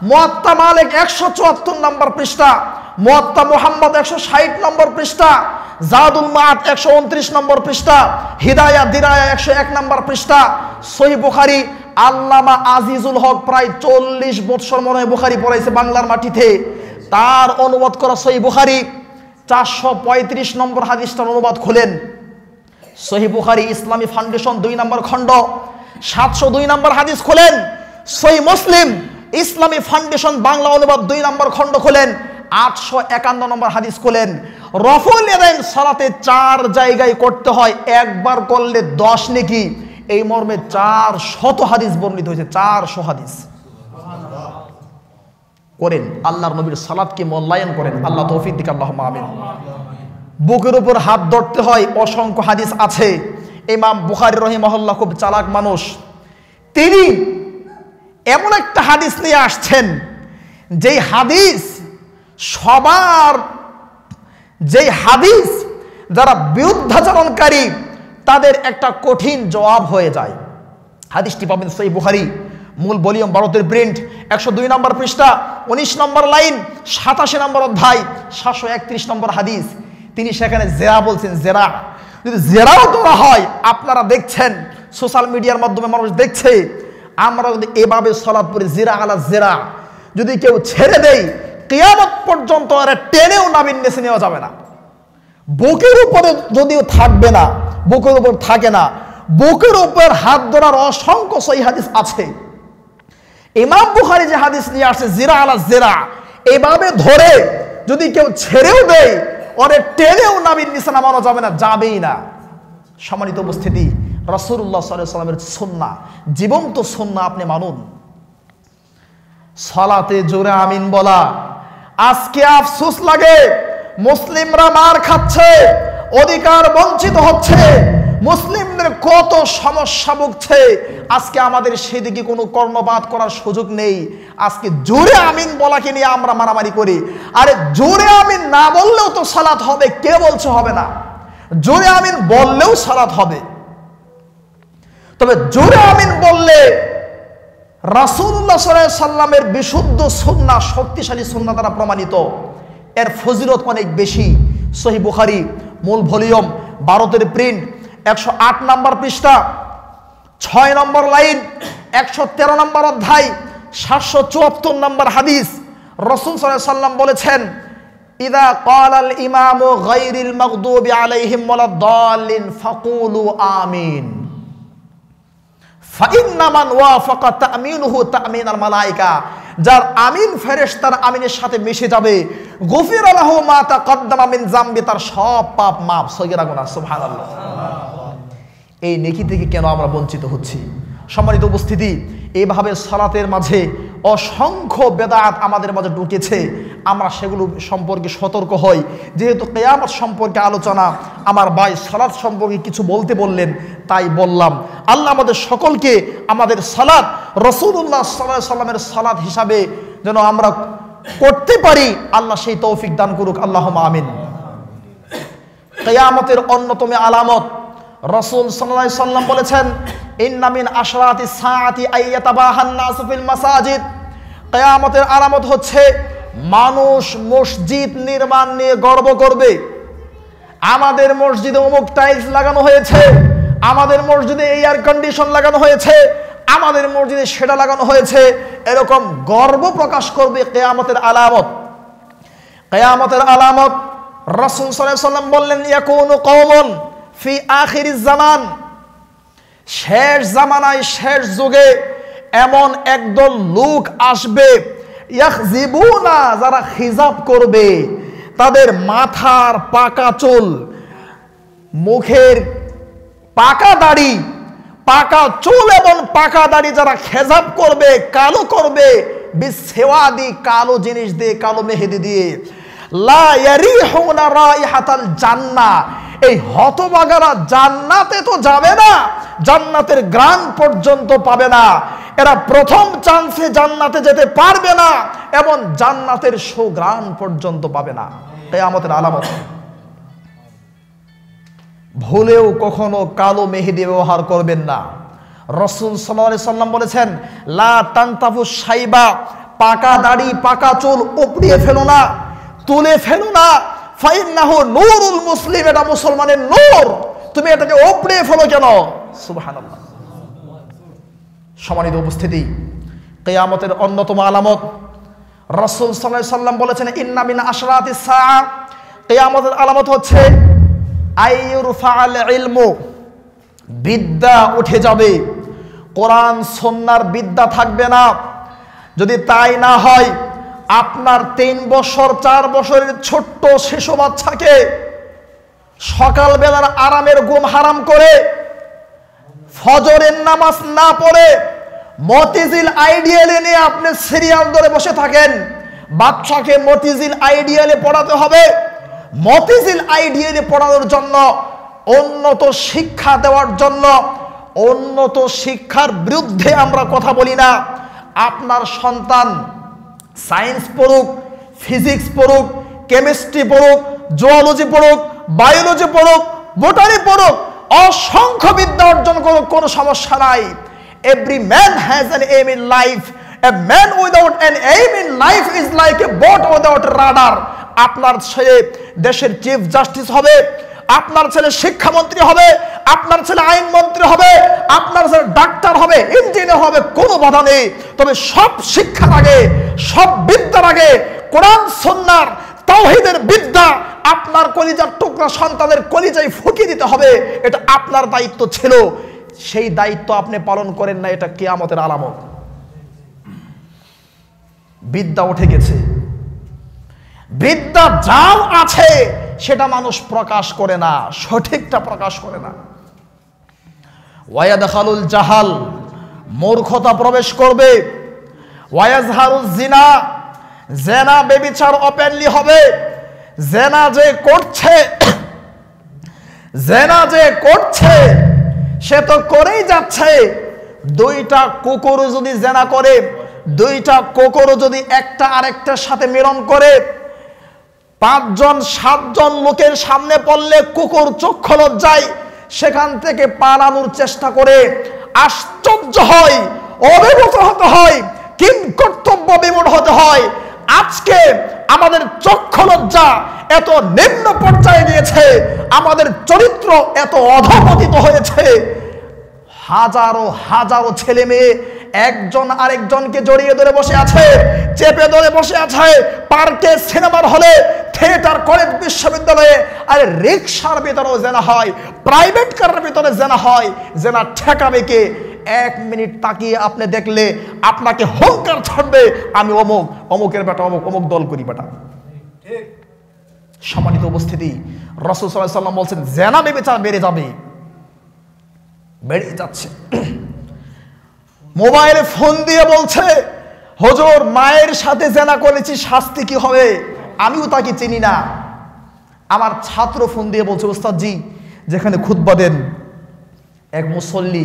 মুয়াত্তা মালিক 174 নম্বর পৃষ্ঠা, মুয়াত্তা মুহাম্মদ 160 নম্বর পৃষ্ঠা, জাদুল মাআদ 129 নম্বর পৃষ্ঠা, হিদায়া দিরায়া 101 নম্বর পৃষ্ঠা। সহিহ বুখারী আল্লামা আজিজুল হক প্রায় 40 বছর মনে হয় বুখারী পড়াইছে বাংলার মাটিতে। তার অনুবাদ করা সহিহ বুখারী 435 নম্বর হাদিসটার অনুবাদ খুলেন। সহিহ বুখারী ইসলামী ফাউন্ডেশন 2 নম্বর খণ্ড 702 নম্বর হাদিস খুলেন। সহিহ মুসলিম ইসলামী ফাউন্ডেশন বাংলা অনুবাদ 2 নম্বর খণ্ড খুলেন, 851 নম্বর হাদিস খুলেন। রফউল ইয়াদাইন সালাতে 4 জায়গায় করতে হয়, একবার করলে 10 নেকি। এই মর্মে 400 হাদিস বর্ণিত হয়েছে, 400 হাদিস। করেন, আল্লাহর নবীর সালাতকে মূল্যায়ন করেন। আল্লাহ তৌফিক দিক, আল্লাহুম্মা আমিন। বুকের উপর হাত ধরতে হয়, অসংখ্য হাদিস আছে। ইমাম বুখারী রাহিমাহুল্লাহ খুব চালাক মানুষ, তিনি এমন একটা হাদিস নিয়ে আসছেন, যেই হাদিস যারা বিরুদ্ধাচরণকারী তাদের একটা কঠিন জবাব হয়ে যায়। হাদিসটি পাবেন সহিহ বুখারী মূল ভলিউম, ভারতের প্রিন্ট, 102 নম্বর পৃষ্ঠা, 19 নম্বর লাইন, 87 নম্বর অধ্যায়, 731 নম্বর হাদিস। তিনি সেখানে জেরা বলছেন। জেরা যদি জেরাও ধরা হয়, আপনারা দেখছেন সোশ্যাল মিডিয়ার মাধ্যমে মানুষ দেখছে, আমরা যদি এভাবে সালাত পড়ি জেরা আলা জেরা, যদি কেউ ছেড়ে দেয় কিয়ামত পর্যন্ত আর টেনেও নাবিন নেছে নেওয়া যাবে না। বুকের উপরে যদিও থাকবে না, বুকের উপর থাকে না, বুকের উপর হাত ধরার অসংখ্য সহিহ হাদিস আছে। ইমাম বুখারী যে হাদিস নিয়ে আসছে জিরা আলা জিরা, এভাবে ধরে যদি কেউ ছেড়েও দেয় ওরে টেনেও নাবিন নিচে নামানো যাবে না, যাবেই না। সম্মানিত উপস্থিতি, রাসূলুল্লাহ সাল্লাল্লাহু আলাইহি ওয়াসাল্লামের সুন্নাহ, জীবন্ত সুন্নাহ আপনি মানুন। সালাতে জোরে আমিন বলা, আজকে আফসোস লাগে, মুসলিমরা মার খাচ্ছে, অধিকার বঞ্চিত হচ্ছে, মুসলিমদের কত সমস্যা ভুগছে। আজকে আমাদের সেদিকে কোনো কর্ণপাত করার সুযোগ নেই। আজকে জোরে আমিন বলাকে নিয়ে আমরা মারামারি করি। আরে জোরে আমিন না বললেও তো সালাত হবে, কে বলছে হবে না? জোরে আমিন বললেও সালাত হবে। তবে জোরে আমিন বললে রাসূলুল্লাহ সাল্লাল্লাহু আলাইহি সাল্লামের বিশুদ্ধ সুন্নাহ, শক্তিশালী সুন্নাহ দ্বারা প্রমাণিত, এর ফজিলত অনেক বেশি। সহিহ বুখারী মূল ভলিউম, ভারতের প্রিন্ট, 108 নম্বর পৃষ্ঠা, 6 নম্বর লাইন, 113 নম্বর অধ্যায়, 774 নম্বর হাদিস। রাসূল সাল্লাল্লাহু আলাইহি সাল্লাম বলেছেন, ইযা ক্বালাল ইমামু গায়রিল মাগদুবি আলাইহিম ওয়ালাদ-দাল্লিন ফাকুলু আমিন ফাইন্না মান ওয়াফাকা তা'মিনুহু তা'মিনাল মালায়েকা, যার আমিন ফেরেশতার আমিনের সাথে মিশে যাবে, গুফিরা লাহু মা তাকাদ্দামা মিন যামবি, তার সব পাপ মাফ, সগীরা গুনাহ। সুবহানাল্লাহ। এই নেকি থেকে কেন আমরা বঞ্চিত হচ্ছি? সম্মানিত উপস্থিতি, এইভাবে সালাতের মাঝে অসংখ্য বেদাত আমাদের মাঝে ঢুকেছে। আমরা সেগুলো সম্পর্কে সতর্ক হই। যেহেতু কিয়ামত সম্পর্কে আলোচনা, আমার ভাই সালাত সম্পর্কে কিছু বলতে বললেন, তাই বললাম। আল্লাহ আমাদের সকলকে আমাদের সালাত রাসূলুল্লাহ সাল্লাল্লাহু আলাইহি সাল্লামের সালাত হিসাবে যেন আমরা করতে পারি, আল্লাহ সেই তৌফিক দান করুক, আল্লাহুম্মা আমিন। কিয়ামতের অন্যতম আলামত রাসূল সাল্লাল্লাহু আলাইহি সাল্লাম বলেছেন, ইন্না মিন আশরাতিস সাআতি আইয়াতাবাহান নাসু ফিল মাসাজিদ। কিয়ামতের আলামত হচ্ছে মানুষ মসজিদ নির্মাণ নিয়ে গর্ব করবে। আমাদের মসজিদে অমুক টাইলস লাগানো হয়েছে, আমাদের মসজিদে এয়ার কন্ডিশন লাগানো হয়েছে, আমাদের মসজিদে সেটা লাগানো হয়েছে, এরকম গর্ব প্রকাশ করবে। কিয়ামতের আলামত, কিয়ামতের আলামত রাসূল সাল্লাল্লাহু আলাইহি সাল্লাম বললেন, ইয়াকুনু কওমুন ফি আখিরিজ জামান, শেষ জামানায় শেষ যুগে এমন একদল লোক আসবে, ইয়াখজিবুনা, যারা খিজাব করবে, তাদের মাথার পাকা চুল, মুখের পাকা দাড়ি, পাকা চুল এবং পাকা দাড়ি যারা খেজাব করবে, কালো করবে, বিসওয়াদি, কালো জিনিস দিয়ে, কালো মেহেদি দিয়ে, লা ইয়ারিহুনা রাইহাতাল জান্নাহ, এই হতভাগারা জান্নাতে তো যাবে না, জান্নাতের গ্রান পর্যন্ত পাবে না, এরা প্রথম চান্সে জান্নাতে যেতে পারবে না এবং জান্নাতের সুগ্রাণ পর্যন্ত পাবে না। কিয়ামতের আলামত। ভুলেও কখনো কালো মেহেদি ব্যবহার করবেন না। রাসূল সাল্লাল্লাহু আলাইহি সাল্লাম বলেছেন, লা তানতাফু শাইবা, পাকা দাড়ি পাকা চুল উপড়িয়ে ফেলো না, তুলে ফেলো না, ফাইন্নাহু নূরুল মুসলিম, এটা মুসলমানের নূর, তুমি এটাকে উপড়িয়ে ফেলো কেন? সুবহানাল্লাহ। সম্মানিত উপস্থিতি, কিয়ামতের অন্যতম আলামত রাসূল সাল্লাল্লাহু আলাইহি সাল্লাম বলেছেন, ইন্না মিন আশরাতিস সাআ, কিয়ামতের আলামত হচ্ছে আইয়ুরফাআল ইলমু, বিদ্যা উঠে যাবে, কোরআন সুন্নাহর বিদ্যা থাকবে না। যদি তাই না হয়, আপনার 3 বছর 4 বছরের ছোট্ট শিশু বাচ্চাকে সকালবেলার আরামের ঘুম হারাম করে, ফজরের নামাজ না পড়ে, মতিঝিল আইডিয়ালে নিয়ে আপনি সিরিয়াল ধরে বসে থাকেন। বাচ্চাকে মতিঝিল আইডিয়ালে পড়াতে হবে। মতিঝিল আইডিয়ালে পড়ানোর জন্য, উন্নত শিক্ষা দেওয়ার জন্য, উন্নত শিক্ষার বিরুদ্ধে আমরা কথা বলি না। আপনার সন্তান সায়েন্স পড়ুক, ফিজিক্স পড়ুক, কেমিস্ট্রি পড়ুক, জুওলজি পড়ুক, বায়োলজি পড়ুক, বোটানি পড়ুক, অসংখ্য বিদ্যা অর্জন করুক, কোনো সমস্যা নাই। Every man has an aim in life, a man without an aim in life is like a boat without rudder. আপনার ছেলে দেশের চিফ জাস্টিস হবে, আপনার ছেলে শিক্ষামন্ত্রী হবে, আপনার ছেলে আইনমন্ত্রী হবে, আপনার ছেলে ডাক্তার হবে, ইঞ্জিনিয়ার হবে, কোনো বাধা নেই। তবে সব শিক্ষার আগে, সব বিদ্যার আগে কোরআন সুন্নাহর তাওহীদের বিদ্যা আপনার কলিজার টুকরা সন্তানের কলিজায় ফুঁকিয়ে দিতে হবে। এটা আপনার দায়িত্ব ছিল, সেই দায়িত্ব আপনি পালন করেন না, এটা কিয়ামতের আলামত। বিদ্যা উঠে গেছে, বিদ্যা যাও আছে সেটা মানুষ প্রকাশ করে না, সঠিকটা প্রকাশ করে না। ওয়ায়াদখালুল জাহাল, মূর্খতা প্রবেশ করবে। ওয়ায়াজহারুজ জিনা, জেনা বেবিচার ওপেনলি হবে। জেনা যে করছে, জেনা যে করছে সে তো করেই যাচ্ছে। 2টা কুকুর যদি জেনা করে, 2টা কুকুর যদি একটা আরেকটার সাথে মিলন করে, 5 জন 7 জন লোকের সামনে পড়লে কুকুর চক্ষু লজ্জায় সেখান থেকে পালানোর চেষ্টা করে, আশ্চর্য হয়, অভিভূত হতে হয়, কিং কর্তব্য বিমূঢ় হতে হয়। আজকে আমাদের চক্ষু লজ্জা এত নিম্ন পর্যায়ে গিয়েছে, আমাদের চরিত্র এত অধঃপতিত হয়েছে। হাজারো হাজারো ছেলে মেয়ে একজন আরেকজনকে জড়িয়ে ধরে বসে আছে, চেপে ধরে বসে আছে, পার্কে, সিনেমার হলে, থিয়েটার, কলেজ, বিশ্ববিদ্যালয়ে। আরে রিকশার ভিতরেও জেনা হয়, প্রাইভেট কারের ভিতরে জেনা হয়। জেনা ঠেকাবে কে? 1 মিনিট তাকিয়ে আপনি দেখলে আপনাকে হুঙ্কার ছাড়বে, আমি অমুক, অমুকের বেটা, অমুক, অমুক দল করি বেটা। সম্মানিত উপস্থিতি, রাসূল সাল্লাল্লাহু আলাইহি ওয়াসাল্লাম বলছেন জেনা ব্যভিচার বেড়ে যাবে, বেড়ে যাচ্ছে। মোবাইলে ফোন দিয়ে বলছে, হুজুর মায়ের সাথে জেনা করেছি, শাস্তি কি হবে? আমিও তাকে চিনি না। আমার ছাত্র ফোন দিয়ে বলছে, ওস্তাদ জি, যেখানে খুতবা দেন এক মুসল্লি,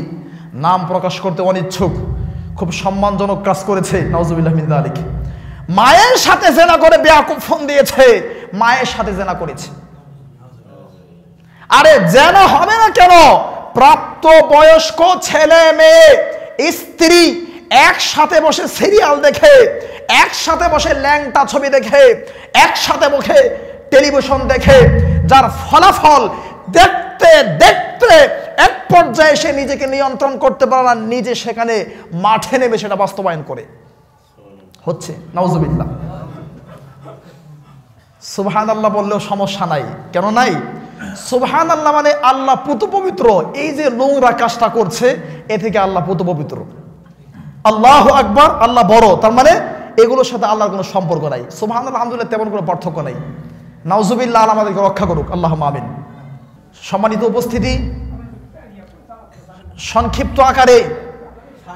নাম প্রকাশ করতে অনিচ্ছুক, খুব সম্মানজনক কাজ করেছে, নাউজুবিল্লাহ মিন যালিক, মায়ের সাথে জেনা করে বেয়াকুব ফোন দিয়েছে, মায়ের সাথে জেনা করেছে। আরে জেনা হবে না কেন? প্রাপ্ত বয়স্ক ছেলে মেয়ে স্ত্রী একসাথে বসে সিরিয়াল দেখে, একসাথে বসে ল্যাংটা ছবি দেখে, একসাথে বসে টেলিভিশন দেখে, যার ফলাফল দেখতে দেখতে এক পর্যায়ে সে নিজেকে নিয়ন্ত্রণ করতে পারে না, নিজে সেখানে মাঠে নেমে সেটা বাস্তবায়ন করে হচ্ছে। নাউজুবিল্লাহ। সুবহানাল্লাহ বললেও সমস্যা নাই। কেন নাই? সুবহানাল্লাহ মানে আল্লাহ পুত পবিত্র। এই যে নোংরা কাজটা করছে, এ থেকে আল্লাহ পুত পবিত্র। আল্লাহু আকবার, আল্লাহ বড়, তার মানে এগুলোর সাথে আল্লাহর কোনো সম্পর্ক নাই। সুবহানাল্লাহ আলহামদুলিল্লাহ তেমন কোনো পার্থক্য নাই। নাউজুবিল্লাহ, আল্লাহ আমাদেরকে রক্ষা করুক, আল্লাহুম্মা আমিন। সম্মানিত উপস্থিতি, সংক্ষিপ্ত আকারে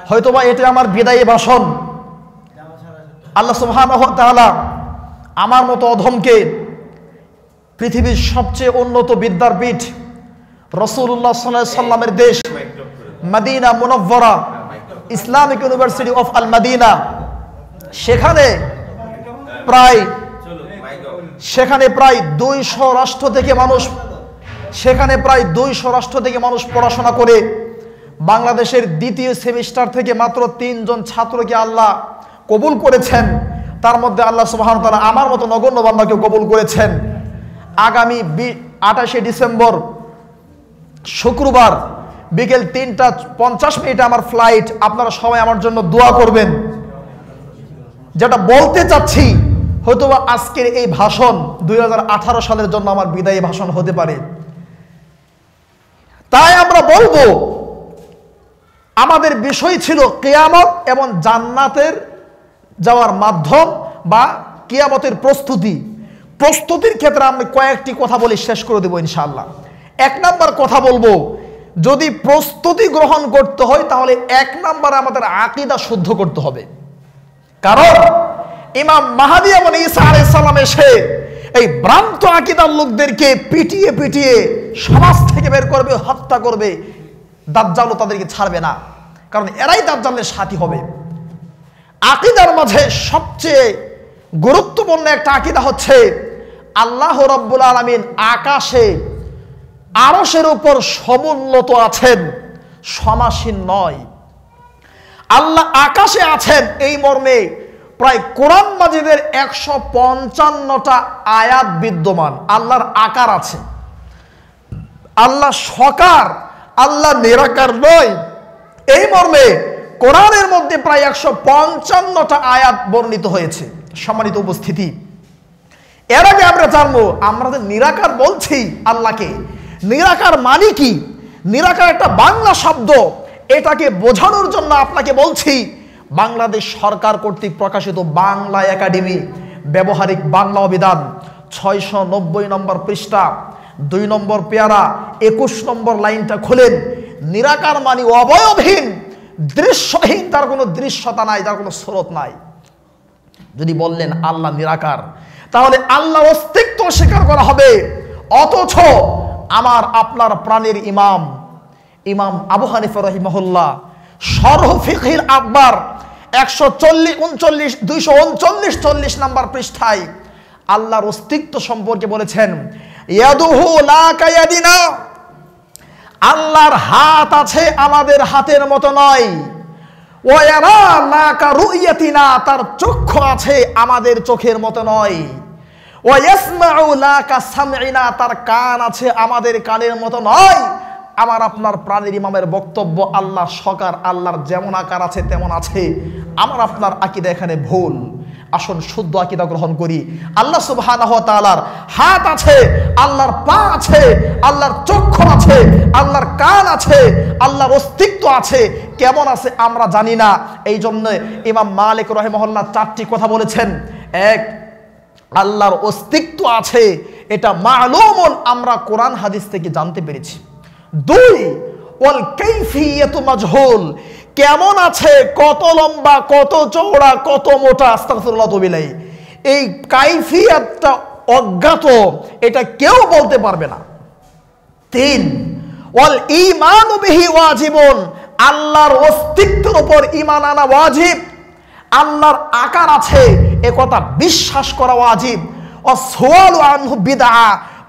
হয়তোবা এটা আমার বিদায়ী ভাষণ। আল্লাহ সুবহানাহু ওয়া তাআলা আমার মতো অধমকে পৃথিবীর সবচেয়ে উন্নত বিদ্যার পীঠ রাসূলুল্লাহ সাল্লাল্লাহু আলাইহি সাল্লামের দেশ Madinah Munawwarah Islamic University of Al Madinah, সেখানে প্রায় 200 রাষ্ট্র থেকে মানুষ, সেখানে প্রায় 200 রাষ্ট্র থেকে মানুষ পড়াশোনা করে বাংলাদেশের দ্বিতীয় সেমিস্টার থেকে মাত্র 3 জন ছাত্রকে আল্লাহ কবুল করেছেন। তার মধ্যে আল্লাহ সুবহানাহু ওয়া তাআলা আমার মতো নগণ্য বান্দাকে কবুল করেছেন। আগামী 28শে ডিসেম্বর শুক্রবার বিকেল 3:50 আমার ফ্লাইট। আপনারা সবাই আমার জন্য দোয়া করবেন। যেটা বলতে চাচ্ছি, হয়তোবা আজকের এই ভাষণ 2018 সালের জন্য আমার বিদায়ী ভাষণ হতে পারে। তাই আমরা বলবো, আমাদের বিষয় ছিল কিয়ামত এবং জান্নাতের যাওয়ার মাধ্যম বা কিয়ামতের প্রস্তুতির ক্ষেত্রে আমি কয়েকটি কথা বলে শেষ করে দেব ইনশাআল্লাহ। 1 নাম্বার কথা বলবো, যদি প্রস্তুতি গ্রহণ করতে হয় তাহলে 1 নাম্বার আমাদের আকীদা শুদ্ধ করতে হবে। কারণ ইমাম মাহদী এবং ঈসা আলাইহিস সালাম এসে এই ভ্রান্ত আকীদার লোকদেরকে পিটিয়ে পিটিয়ে সমাজ থেকে বের করবে, হত্যা করবে। দাজ্জালও তাদেরকে ছাড়বে না, কারণ এরাই দাজ্জালের সাথী হবে। আকীদার মাঝে সবচেয়ে গুরুত্বপূর্ণ একটা আকীদা হচ্ছে আল্লাহ রাব্বুল আলামিন আকাশে আরশের উপর সমুন্নত আছেন, সমাসীন নয়। আল্লাহ আকাশে আছেন এই মর্মে প্রায় কোরআন মাজিদের 155টা আয়াত বিদ্যমান। আল্লাহর আকার আছে, আল্লাহ সকার, আল্লাহ নিরাকার নয়, এই মর্মে কোরআনের মধ্যে প্রায় 155টা আয়াত বর্ণিত হয়েছে। সম্মানিত উপস্থিতি, এর আগে আমরা জানবো, আমরা যে নিরাকার বলছি আল্লাহকে, নিরাকার মানে কি? নিরাকার একটা বাংলা শব্দ, এটাকে বোঝানোর জন্য আপনাকে বলছি, বাংলাদেশ সরকার কর্তৃক প্রকাশিত বাংলা একাডেমি ব্যবহারিক বাংলা অভিধান 690 নম্বর পৃষ্ঠা 2 নম্বর পেয়ারা 21 নম্বর লাইনটা খোলেন। নিরাকার মানে অবয়বহীন, দৃশ্যহীন, তার কোনো দৃশ্যতা নাই, তার কোনো স্রোত নাই। যদি বললেন আল্লাহ নিরাকার, তাহলে আল্লাহ অস্তিত্ব স্বীকার করা হবে। অথচ আমার আপনার প্রাণের ইমাম আবু হানিফা রাহিমাহুল্লাহ শরহ ফিকহিল আকবার 239 নম্বর পৃষ্ঠায় আল্লাহর অস্তিত্ব সম্পর্কে বলেছেন, ইয়াদুহু লা কায়াদিনা, আল্লাহর হাত আছে আমাদের হাতের মতো নয়। ওয়া ইয়ারা লা কারুয়াতিনা, তার চক্ষু আছে আমাদের চোখের মতো নয়। ওয়া ইয়াসমাউ লা কাসামঈনা, তার কান আছে আমাদের কানের মতো নয়। আমার আপনার প্রাণের ইমামের বক্তব্য আল্লাহ সকার, আল্লাহর যেমন আকার আছে তেমন আছে। আমার আপনার আকীদা এখানে ভুল। আসুন শুদ্ধ আকীদা গ্রহণ করি। আল্লাহ সুবহানাহু ওয়া তাআলার হাত আছে, আল্লাহর পা আছে, আল্লাহর চক্ষু আছে, আল্লাহর কান আছে, আল্লাহর অস্তিত্ব আছে। কেমন আছে আমরা জানি না। এই জন্য ইমাম মালিক রাহিমাহুল্লাহ 4টি কথা বলেছেন। 1, আল্লাহর অস্তিত্ব আছে, এটা মালুমুন, আমরা কোরআন হাদিস থেকে জানতে পেরেছি। 2, ওয়াল কাইফিয়াতু মাজহুল, কেমন আছে, কত লম্বা, কত চওড়া, কত মোটা, আস্তাগফিরুল্লাহ তবিলাই, এই কাইফিয়াতটা অজ্ঞাত, এটা কেউ বলতে পারবে না। 3, ওয়াল ঈমানু বিহি ওয়াজিবুন, আল্লাহর অস্তিত্বের উপর ঈমান আনা ওয়াজিব, আল্লাহর আকার আছে এ কথা বিশ্বাস করা ওয়াজিব। ওয়াসওয়ালু আনহু বিদআ,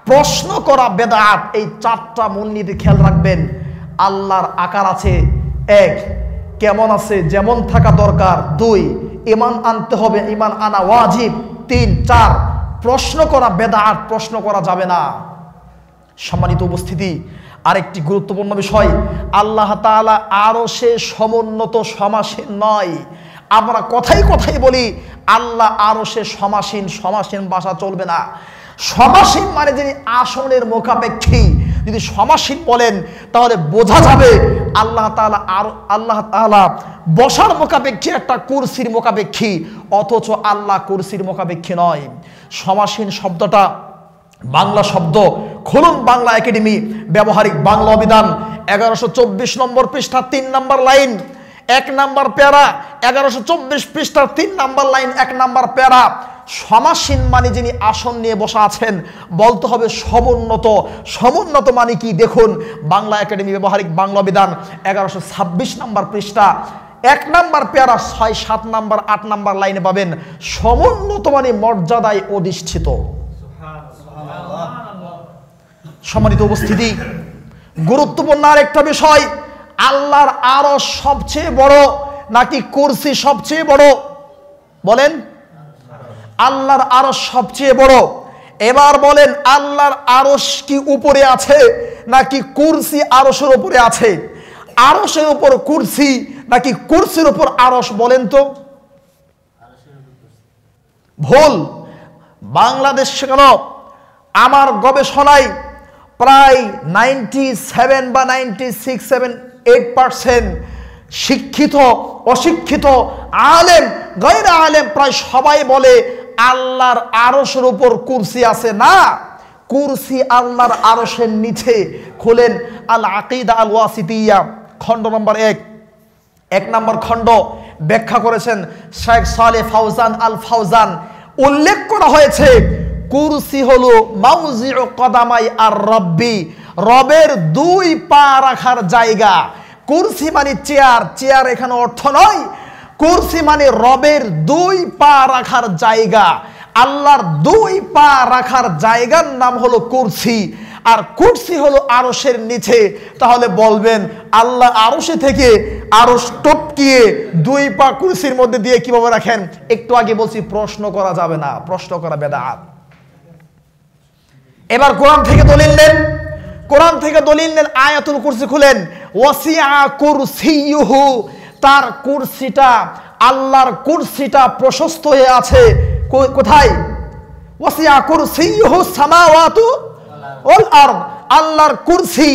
প্রশ্ন করা বেদাত। এই 4টা মূলনীতি খেয়াল রাখবেন। আল্লাহর আকার আছে, 1, কেমন আছে, যেমন থাকা দরকার, 2, ঈমান আনতে হবে, ঈমান আনা ওয়াজিব, 3, 4, প্রশ্ন করা বেদাত, প্রশ্ন করা যাবে না। সম্মানিত উপস্থিতি, আরেকটি গুরুত্বপূর্ণ বিষয়, আল্লাহ তাআলা আরশে সমুন্নত, সমাসীন নয়। আমরা কথাই কথাই বলি আল্লাহ আরশে সমাসীন, সমাসীন ভাষা চলবে না। সমাসীন মানে যিনি আসনের মুখাপেক্ষী, যদি সমাসীন বলেন তাহলে বোঝা যাবে আল্লাহ তাআলা বসার মুখাপেক্ষী, একটা কুরসির মুখাপেক্ষী, অথচ আল্লাহ কুরসির মুখাপেক্ষী নয়। সমাসীন শব্দটা বাংলা শব্দ। খুলুন বাংলা একাডেমি ব্যবহারিক বাংলা অভিধান 1124 নম্বর পৃষ্ঠা 3 নম্বর লাইন 1 নম্বর প্যারা, 1124 পৃষ্ঠার 3 নম্বর লাইন 1 নম্বর প্যারা। সমাসীন মানে যিনি আসন নিয়ে বসা আছেন, বলতে হবে সমুন্নত। সমুন্নত মানে কি দেখুন বাংলা একাডেমি ব্যবহারিক বাংলা অভিধান 1126 নম্বর পৃষ্ঠা 1 নম্বর প্যারা 6, 7 নম্বর 8 নম্বর লাইনে পাবেন। সমুন্নত মানে মর্যাদায় অধিষ্ঠিত। সম্মানিত উপস্থিতি, গুরুত্বপূর্ণ আরেকটা বিষয়, আল্লাহর আরশ সবচেয়ে বড় নাকি কুরসি সবচেয়ে বড়? বলেন, আল্লাহর আরশ সবচেয়ে বড়। এবার বলেন, আল্লাহর আরশ কি উপরে আছে নাকি কুরসি আরশের উপরে আছে? আরশের উপর কুরসি নাকি কুরসির উপর আরশ? বলেন তো। ভুল। বাংলাদেশ কেন, আমার গবেষণায় প্রায় 97 বা 96-8% শিক্ষিত, অশিক্ষিত, আলেম, গায়রে আলেম প্রায় সবাই বলে আল্লাহর আরশের উপর কুরসি আছে। না, কুরসি আল্লাহর আরশের নিচে। খুলেন আল আকিদা আল ওয়াসিতিয়া খণ্ড নম্বর 1 নম্বর খণ্ড, ব্যাখ্যা করেছেন শেখ সালেহ ফাউজান আল ফাউজান। উল্লেখ করা হয়েছে কুরসি হলো মাউজিউ কদামাই আর রব্বি, রবের 2 পা রাখার জায়গা। কুরসি মানে চেয়ার, চেয়ার এখানে অর্থ নয়। কুরসি মানে রবের 2 পা রাখার জায়গা। আল্লাহর 2 পা রাখার জায়গার নাম হলো কুরসি, আর কুরসি হলো আরশের নিচে। তাহলে বলবেন আল্লাহ আরশে থেকে আরশ টপকিয়ে 2 পা কুরসির মধ্যে দিয়ে কিভাবে রাখেন? একটু আগে বলছি প্রশ্ন করা যাবে না, প্রশ্ন করা বেদাত। এবার কোরআন থেকে দলিল নেন, কোরআন থেকে দলিল নেন। আয়াতুল কুরসি খুলেন, ওয়াসিআ কুরসিয়ুহু, তার কুরসিটা, আল্লাহর কুরসিটা প্রশস্ত হয়ে আছে। কোথায়? ওয়াসিআ কুরসিয়ুহু সামাওয়াতু ওয়াল আরদ, আল্লাহর কুরসি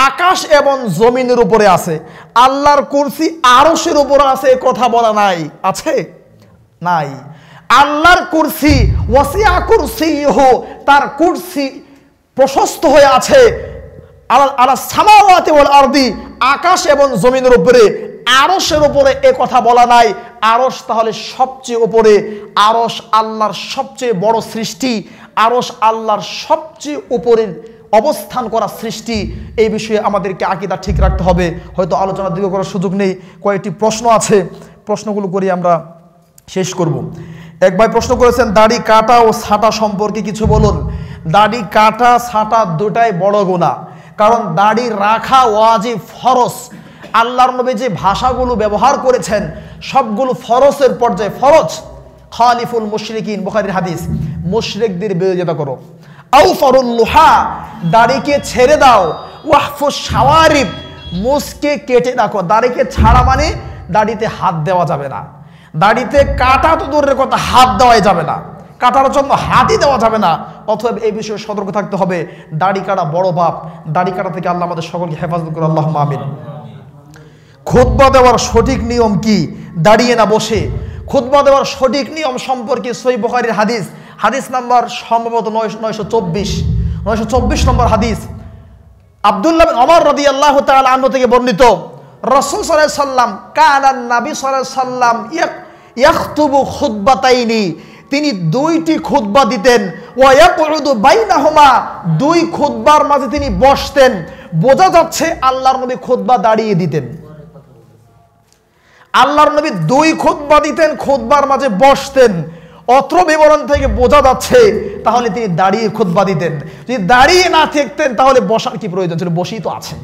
আকাশ এবং জমিনের উপরে আছে। আল্লাহর কুরসি আরশের উপরে আছে, কথা বলা নাই, আছে? নাই। আল্লাহর কুরসি ওয়াসিআ কুরসিয়ুহু, তার কুরসি প্রশস্ত হয়ে আছে আলা সামাওয়াতি ওয়াল আরদি, আকাশ এবং জমিনের উপরে। আরশের উপরে এ কথা বলা নাই। আরশ তাহলে সবচেয়ে উপরে। আরশ আল্লাহর সবচেয়ে বড় সৃষ্টি। আরশ আল্লাহর সবচেয়ে উপরের অবস্থান করা সৃষ্টি। এই বিষয়ে আমাদেরকে আকীদা ঠিক রাখতে হবে। হয়তো আলোচনা দীর্ঘ করার সুযোগ নেই, কয়েকটি প্রশ্ন আছে, প্রশ্নগুলো করি আমরা শেষ করব। এক ভাই প্রশ্ন করেছেন, দাড়ি কাটা ও ছাঁটা সম্পর্কে কিছু বলুন। দাড়ি কাটা ছাঁটা দুটাই বড় গুনাহ, কারণ দাড়ি রাখা ওয়াজিব, ফরজ। আল্লাহর নবী যে ভাষাগুলো ব্যবহার করেছেন সবগুলো ফরজের পর্যায়ে। ফরজ, খালিফুল মুশরিকিন, বুখারীর হাদিস, মুশরিকদের বিরোধিতা করো। আউফারুল লুহা, দাড়িকে ছেড়ে দাও। ওয়াহফুস শাওয়ারিব, মুসকে কেটে রাখো। দাড়িকে ছাড়া মানে দাড়িতে হাত দেওয়া যাবে না। দাড়িতে কাটা তো দূরের কথা, হাত দেওয়াই যাবে না। কাটার জন্য হাতই দেওয়া যাবে না। অথবা এই বিষয়ে সতর্ক থাকতে হবে। দাড়ি কাটা বড় পাপ। দাড়ি কাটা থেকে আল্লাহ আমাদের সকলকে হেফাজত করে, আল্লাহুম্মা আমিন। খুতবা দেওয়ার সঠিক নিয়ম কি? দাঁড়িয়ে না বসে। খুতবা দেওয়ার সঠিক নিয়ম সম্পর্কে সহিহ বুখারীর হাদিস, হাদিস নাম্বার সম্ভবত 924 নম্বর হাদিস। আব্দুল্লাহ বিন ওমর রাদিয়াল্লাহু তাআলা আনহু থেকে বর্ণিত, রাসূল সাল্লাল্লাহু আলাইহি সাল্লাম কানান নবী সাল্লাল্লাহু আলাইহি সাল্লাম ইয়াখতুবু খুতবাতাইনি, তিনি দুইটি খুতবা দিতেন, ওয়া ইয়াকুদু বাইনাহুমা, দুই খুতবার মাঝে তিনি বসতেন। বোঝা যাচ্ছে আল্লাহর নবী খুতবা দাঁড়িয়ে দিতেন। আল্লাহর নবী দুই খুতবা দিতেন, খুতবার মাঝে বসতেন। অত্র বিবরণ থেকে বোঝা যাচ্ছে তাহলে তিনি দাঁড়িয়ে খুতবা দিতেন। যদি দাঁড়িয়ে না থাকতেন তাহলে বসার কি প্রয়োজন ছিল? বসেই তো আছেন।